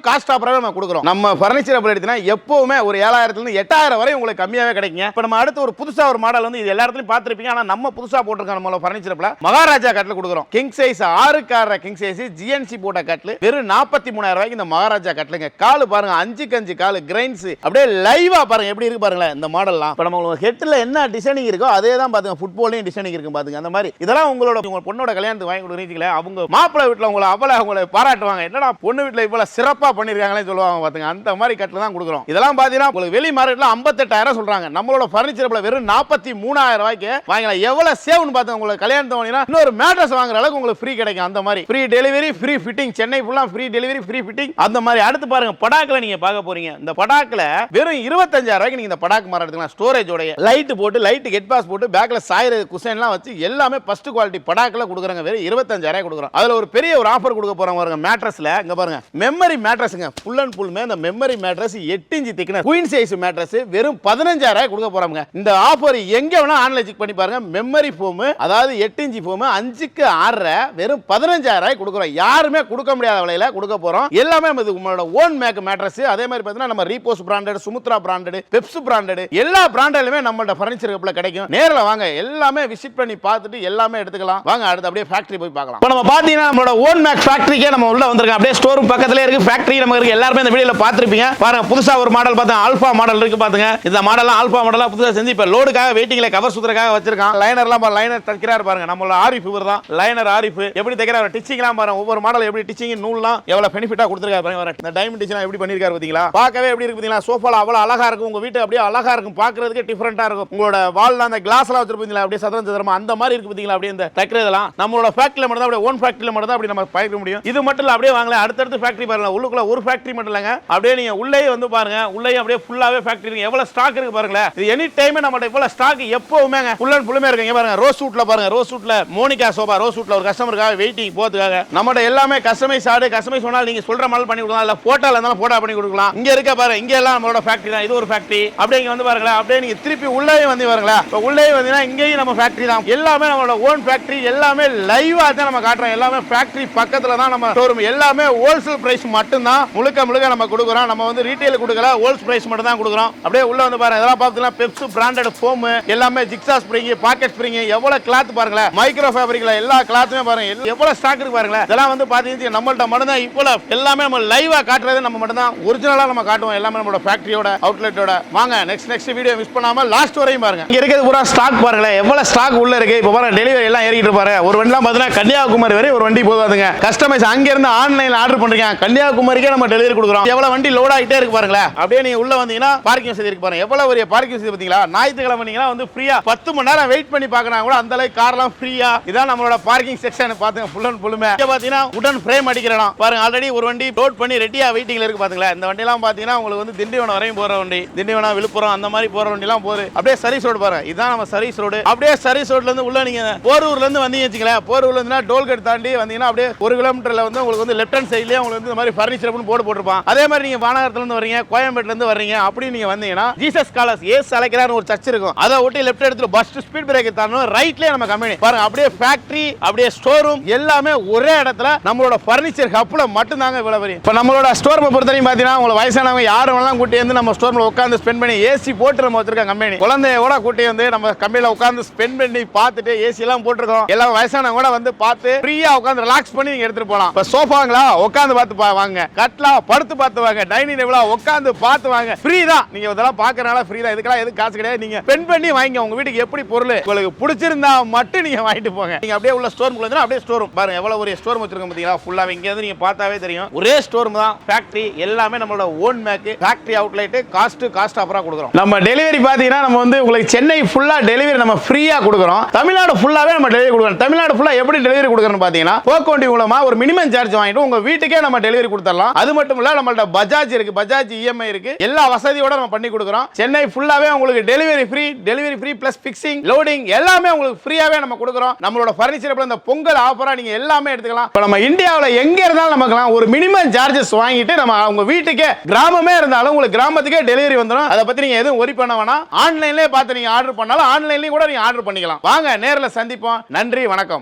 காஸ்ட் ஆஃபராவே நம்ம கொடுக்குறோம். நம்ம ஃபர்னிச்சர் ஹப்ல எடுத்தீங்கன்னா எப்பவுமே ஒரு 7,000 இருந்து 8,000 வரை உங்களுக்கு கம்மியாவே கிடைக்குங்க. இப்ப நம்ம அடுத்து ஒரு புதுசா ஒரு மாடல் வந்து இது எல்லா இடத்துலயும் பார்த்திருப்பீங்க. ஆனா நம்ம புதுசா போட்டுருக்கோம் நம்மளோட ஃபர்னிச்சர் ஹப்ல மகாராஜா கட்ல கொடுக்குறோம். King size 6x6 king size GNC போட்ட கட்ல வெறும் 43,000 ரூபாய்க்கு இந்த மகாராஜா கட்லுங்க. கால் பாருங்க 5x5 கால் கிரைன்ஸ் அப்படியே லைவா பாருங்க எப்படி இருக்கு பாருங்களேன் இந்த மாடல்லாம். இப்ப நம்ம ஹெட்ல என்ன டிசைனிங் இருக்கோ அதே தான் பாத்துங்க ஃபுட்பால்லையும் டிசைனிங் இருக்கு பாத்துங்க. அந்த மாதிரி இதெல்லாம் உங்க பொண்ணோட கல்யாணத்துக்கு வாங்கி கொடுக்குறீங்களே அவங்க மாப்பிள்ளை வீட்டுல உங்களை பாராட்டுவாங்க. என்னடா பொண்ணு வீட்டுல இவ்வளவு சிறப்பா பண்ணிருக்காங்களே சொல்லுவாங்க பாத்துங்க. அந்த மாதிரி கட்ல தான் கொடுக்குறோம். இதெல்லாம் பாத்தீங்கன்னா உங்களுக்கு வெளி மார்க்கெட்ல 58,000 சொல்றாங்க. நம்மளோட ஃபர்னிச்சர் ஹப்ல வெறும் 43,000 ரூபாய்க்கு வாங்கலாம். எவ்வளவு சேவ்னு பாத்துங்க. உங்களுக்கு கல்யாணத்தை வாங்கினா இன்னொரு மேட்ரஸ் வாங்குற அளவுக்கு உங்களுக்கு ஃப்ரீ கிடைக்கும். அந்த மாதிரி free delivery free fitting Chennai ஃபுல்லா ஃப்ரீ டெலிவரி ஃப்ரீ ஃபிட்டிங் அந்த மாதிரி. அடுத்து பாருங்க படாக்ல நீங்க பார்க்க போறீங்க. இந்த படாக்ல வெறும் 25,000 ரூபாய்க்கு நீங்க இந்த படாக் மாற எடுத்துக்கலாம். ஸ்டோரேஜோட லைட் போட்டு லைட் கெட் பாஸ் போட்டு பேக்ல சாயிர குஷன்லாம் வச்சு எல்லாமே ஃபர்ஸ்ட் குவாலிட்டி படாக்ல கொடுக்குறாங்க. வெறும் 25,000 ரூபாய் கொடுக்குறோம். அதுல ஒரு பெரிய ஒரு ஆஃபர் கொடுக்க போறாங்க பாருங்க மேட்ரஸ்ல. இங்க பாருங்க மெமரி மேட்ரஸ்ங்க ஃபுல் அண்ட் ஃபுல்மே இந்த memory mattress 8 inch thickness queen size mattress வெறும் 15,000 ரூபாய் கொடுக்க போறாங்க. இந்த ஆஃபர் எங்க வேணா ஆன்லைன் செக் பண்ணி பாருங்க. மெமரி ஃபோம் அதாவது 8 இன்ச் ஃபோம் 5க்கு 6 வெறும் 15,000 ரூபாய் கொடுக்குறோம். யாருமே கொடுக்க முடியாத விலையில கொடுக்க போறோம். எல்லாமே உங்களோட ஓன் மேக் மேட்ரஸ். அதே மாதிரி பார்த்தீங்கன்னா நம்ம Repose branded Samudra branded Peps branded எல்லா பிராண்டலுமே நம்மளோட ஃபர்னிச்சர் ஹப்ல கிடைக்கும். நேர்ல வாங்க எல்லாமே விசிட் பண்ணி பார்த்துட்டு எல்லாமே எடுத்துக்கலாம். வாங்க அடுத்து அப்படியே ஃபேக்டரி போய் பார்க்கலாம். இப்போ நம்ம பாத்தீங்கன்னா நம்மளோட ஓன் மேக் ஃபேக்டரிக்கே நம்ம உள்ள வந்திருக்கோம். அப்படியே ஸ்டோர் ரூம் பக்கத்திலே இருக்கு. ஃபேக்டரி நம்ம இருக்கு. எல்லாரும் இந்த வீடியோல பார்த்திருப்பீங்க. பாருங்க புதுசா ஒரு மாடல் பார்த்தா ஆல்பா மாடல் இருக்கு பாத்துங்க. இந்த மாடல்லாம் ஆல்பா மாடலா புதுசா செஞ்சு இப்ப லோடுக்காக வெயிட்டிங்ல கவர் சுத்துறதுக்காக வச்சிருக்கான். லைனர்லாம் லைனர் தைக்கிறாரு பாருங்க. நம்மளோட ஆரிஃப் இவர் தான் லைனர் ஆரிஃப். எப்படி தைக்கிறாரு டிச்சிங்லாம் பாருங்க. ஒவ்வொரு மாடல் எப்படி டிச்சிங் நூல்லாம் எவ்வளவு பெனிஃபிட்டா கொடுத்திருக்காரு பாருங்க. இந்த டைமண்ட் டிசைன் எப்படி பண்ணிருக்காரு பாத்தீங்களா? பார்க்கவே எப்படி இருக்கு பாத்தீங்களா? சோஃபால அவ்வளவு அழகா இருக்கும். உங்க வீட்டு அப்படியே அழகா இருக்கும். பார்க்கிறதுக்கு டிஃபரெண்டா இருக்கும். உங்களோட வால்ல அந்த கிளாஸ்லாம் வச்சிருப்பீங்களா அப்படியே சதுரம் சதுரமா அந்த மாதிரி இருக்கு பாத்தீங்களா? அப்படியே இந்த தைக்கிறதெல்லாம் நம்மளோட ஃபேக்டரியில மட்டும் தான் அப்படியே ஓன் ஃபேக்டரியில மட்டும் தான் அப்படி நம்ம பயக்க முடியும். இது மட்டும் இல்ல அப்படியே வாங்கலாம். அடுத்தடுத்து ஃபேக்டரி பாருங்க. உள்ளுக்குள்ள ஒரு ஃபேக்டரி மட்டும் இல்லங்க. அப்படியே நீங்க உள்ளே வந்து பாருங்க. உள்ளே அப்படியே ஃபுல்லாவே ஃபேக்டரி இருக்கு. எவ்வளவு ஸ்டாக் இருக்கு பாருங்களேன். இது எனி டைம் நம்மட்ட இவ்வளவு ஸ்டாக் எப்பவுமே ஃபுல் அண்ட் ஃபுல்லுமே இருக்கு. பாருங்க ரோஸ் சூட்ல பாருங்க. ரோஸ் சூட்ல மோனிகா சோபா ரோஸ் சூட்ல ஒரு கஸ்டமருக்காக வெயிட்டிங் போறதுக்காக நம்மட்ட எல்லாமே கஸ்டமைஸ் ஆடு கஸ்டமைஸ் சொன்னால் நீங்க சொல்ற மாடல் பண்ணி கொடுக்கலாம். இல்ல போட்டோல இருந்தாலும் போட்டோ பண்ணி கொடுக்கலாம். இங்க இருக்க பாருங்க. இங்க எல்லாம் இதெல்லாம் நம்மளோட ஃபேக்டரி தான். இது ஒரு ஃபேக்டரி. அப்படியே இங்க வந்து பாருங்களேன். அப்படியே நீங்க திருப்பி உள்ளே வந்து பாருங்களேன். இப்போ உள்ளே வந்தீங்கன்னா இங்கேயும் நம்ம ஃபேக்டரி தான். எல்லாமே நம்மளோட ஓன் ஃபேக்டரி. எல்லாமே லைவா தான் நம்ம காட்டுறோம். எல்லாமே ஃபேக்டரி பக்கத்துல தான் நம்ம ஷோரூம். எல்லாமே ஹோல்சேல் பிரைஸ் மட்டும் தான் முழுக்க நம்ம கொடுக்குறோம். நம்ம வந்து ரீட்டைல் கொடுக்கல, ஹோல்சேல் பிரைஸ் மட்டும் தான் கொடுக்குறோம். அப்படியே உள்ள வந்து பாருங்க. இதெல்லாம் பார்த்தீங்கன்னா பெப்ஸ் பிராண்டட் ஃபோம், எல்லாமே ஜிக்ஸா ஸ்ப்ரிங், பாக்கெட் ஸ்ப்ரிங், எவ்வளவு கிளாத் பாருங்களேன். மைக்ரோ ஃபேப்ரிக்ல எல்லா கிளாத்துமே பாருங்க. எவ்வளவு ஸ்டாக் இருக்கு பாருங்களேன். இதெல்லாம் வந்து பாத்தீங்கன்னா நம்மள்ட்ட மட்டும் தான் இப்போ எல்லாமே நம்ம லைவா காட்டுறது நம்ம மட்டும் தான் ஒரிஜினலா நம்ம காட்டுவோம். எல்லாமே நம்மளோட ஃபேக்டரியோட அவுட்லெட்டோட. வாங்க நெக்ஸ்ட் வீடியோ மிஸ் பண்ணாம லாஸ்ட் வரையும் பாருங்க. இங்க இருக்கிறது பூரா ஸ்டாக் பாருங்களேன். எவ்வளவு ஸ்டாக் உள்ள இருக்கு. இப்போ பாருங்க டெலிவரி எல்லாம் ஏறிட்டு இருப்பாரு. ஒரு வண்டிலாம் பார்த்தீங்கன்னா கன்னியாகுமரி வரை ஒரு வண்டி போகாதுங்க. கஸ்டமைஸ் அங்க இருந்து ஆன்லைன்ல ஆர்டர் பண்றீங்க, கன்னியாகுமரிக்கே நம்ம டெலிவரி கொடுக்குறோம். எவ்வளவு வண்டி லோட் ஆகிட்டே இருக்கு பாருங்களேன். அப்படியே நீங்க உள்ள வந்தீங்கன்னா பார்க்கிங் வசதி இருக்கு பாருங்க. எவ்வளவு பெரிய பார்க்கிங் வசதி பாத்தீங்களா. ஞாயிற்றுக்கிழமை வந்தீங்கன்னா வந்து ஃப்ரீயா 10 மணி நேரம் வெயிட் பண்ணி பார்க்கறாங்க கூட அந்த அளவுக்கு கார்லாம் ஃப்ரீயா. இதான் நம்மளோட பார்க்கிங் செக்ஷன். பாத்துங்க ஃபுல் அண்ட் ஃபுல்லுமே. இங்க பாத்தீங்கன்னா உடன் ஃப்ரேம் அடிக்கிறோம் பாருங்க. ஆல்ரெடி ஒரு வண்டி லோட் பண்ணி ரெடியா வெயிட்டிங்ல இருக்கு பாத்தீங்களா. இந்த வண்டி எல்லாம் பாத்தீங்கன்னா உங்களுக்கு வந்து திண்டிவனம் வரையும் போற வண்டி, திண்டிவனம் விழுப்புரம் அந்த மாதிரி போற வண்டி எல்லாம் போகுது. அப்படியே சர்வீஸ் ரோடு பாருங்க. இதான் நம்ம சர்வீஸ் ரோடு. அப்படியே சர்வீஸ் ரோட்ல இருந்து உள்ள நீங்க போரூர்ல இருந்து வந்தீங்க வச்சுங்களேன். போரூர்ல இருந்து டோல்கேட் தாண்டி வந்தீங்கன்னா அப்படியே 1 கிலோமீட்டர்ல வந்து உங்களுக்கு வந்து லெஃப்ட் ஹேண்ட் சைட்லயே உங்களுக்கு வந்து இந்த மாதிரி ஃபர்னிச்சர் போர்டு போட்டுருப்பான். அதே மாதிரி நீங்க வானகரத்துல இருந்து வரீங்க, கோயம்பேட்ல இருந்து வர்றீங்க, அப்படி நீங்க வந்தீங்கன்னா ஜீசஸ் காலஸ் ஏசு அழைக்கிறார் ஒரு சர்ச் இருக்கும். அதை ஒட்டி லெஃப்ட் எடுத்து பஸ் ஸ்பீட் பிரேக் தாண்டணும். ரைட்லயே நம்ம கம்பெனி பாருங்க. அப்படியே ஃபேக்டரி, அப்படியே ஸ்டோர் ரூம் எல்லாமே ஒரே இடத்துல நம்மளோட ஃபர்னிச்சர் ஹப்ல மட்டும் தாங்க இவ்வளவு பெரிய. இப்போ நம்மளோட ஸ்டோர் பொறுத்தவரைக்கும் பாத்தீங்கன்னா உங்களை வயசானவங்க யாரும் வேணாலும் கூட்டி வந்து நம்ம ஸ்டோர்ல உட்காந்து ஸ்பெண்ட் பண்ணி ஏசி போட்டு நம்ம வச்சிருக்க கம்பெனி. குழந்தையோட கூட்டி வந்து நம்ம கம்பெனில உட்காந்து ஸ்பெண்ட் பண்ணி பார்த்துட்டு ஏசி எல்லாம் போட்டுருக்கோம். எல்லாம் வயசானவங்க கூட வந்து பார்த்து ஃப்ரீயா உட்காந்து ரிலாக்ஸ் பண்ணி நீங்க எடுத்துட்டு போலாம். இப்போ சோஃபாங்களா உட்காந்து பார்த்து வாங்க, கட்லா படுத்து பார்த்து வாங்க, டைனிங் டேபிளா உட்காந்து பார்த்து வாங்க. ஃப்ரீ தான். நீங்க இதெல்லாம் பார்க்கறனால ஃப்ரீ தான். இதுக்கெல்லாம் எதுக்கு காசு கிடையாது. நீங்க ஸ்பெண்ட் பண்ணி வாங்க. உங்க வீட்டுக்கு எப்படி பொருள் உங்களுக்கு பிடிச்சிருந்தா மட்டும் நீங்க வாங்கிட்டு போங்க. நீங்க அப்படியே உள்ள ஸ்டோர் ரூம்ல இருந்தா அப்படியே ஸ்டோர் ரூம் பாருங்க. எவ்வளவு ஒரு ஸ்டோர் வச்சிருக்கோம் பாத்தீங்களா. ஃபுல்லா இங்க இருந்து நீங்க பார்த்தாவே தெரியும். ஒரே ஸ்டோர் ரூம் தான். ஃபேக்டரி எல்லாமே நம்மளோட own make, factory outlet, cost ஆஃபரா கொடுக்குறோம். நம்ம டெலிவரி பாத்தீங்கன்னா நம்ம வந்து உங்களுக்கு சென்னை ஃபுல்லா டெலிவரி நம்ம ஃப்ரீயா கொடுக்குறோம். தமிழ்நாடு ஃபுல்லாவே நம்ம டெலிவரி கொடுக்குறோம். தமிழ்நாடு ஃபுல்லா எப்படி டெலிவரி கொடுக்குறோம் பாத்தீங்கன்னா போக்கோண்டி மூலமா ஒரு மினிமம் சார்ஜ் வாங்கிட்டு உங்க வீட்டுக்கே நம்ம டெலிவரி கொடுத்துடலாம். அது மட்டும் இல்ல நம்மள்ட்ட பஜாஜ் இருக்கு, பஜாஜ் இஎம்ஐ இருக்கு. எல்லா வசதியோட நம்ம பண்ணி கொடுக்குறோம். சென்னை ஃபுல்லாவே உங்களுக்கு delivery free plus fixing, loading எல்லாமே உங்களுக்கு ஃப்ரீயாவே நம்ம கொடுக்குறோம். நம்மளோட ஃபர்னிச்சர் இந்த பொங்கல் ஆஃபரா நீங்க எல்லாமே எடுத்துக்கலாம். இப்போ நம்ம இந்தியாவுல எங்க இருந்தாலும் நமக்கு ஒரு மினிமம் சார்ஜஸ் வாங்கிட்டு நம்ம உங்க வீட்டுக்கே கிராமமே இருந்தாலும் உங்களுக்கு கிராமத்துக்கே டெலிவரி வந்துடும். அதை பத்தி நீங்க எதுவும் ஒரி பண்ண வேணாம். ஆன்லைன்லயே பார்த்து நீங்க ஆர்டர் பண்ணாலும் ஆன்லைன்லயே கூட நீங்க ஆர்டர் பண்ணிக்கலாம். வாங்க நேர்ல சந்திப்போம். நன்றி, வணக்கம்.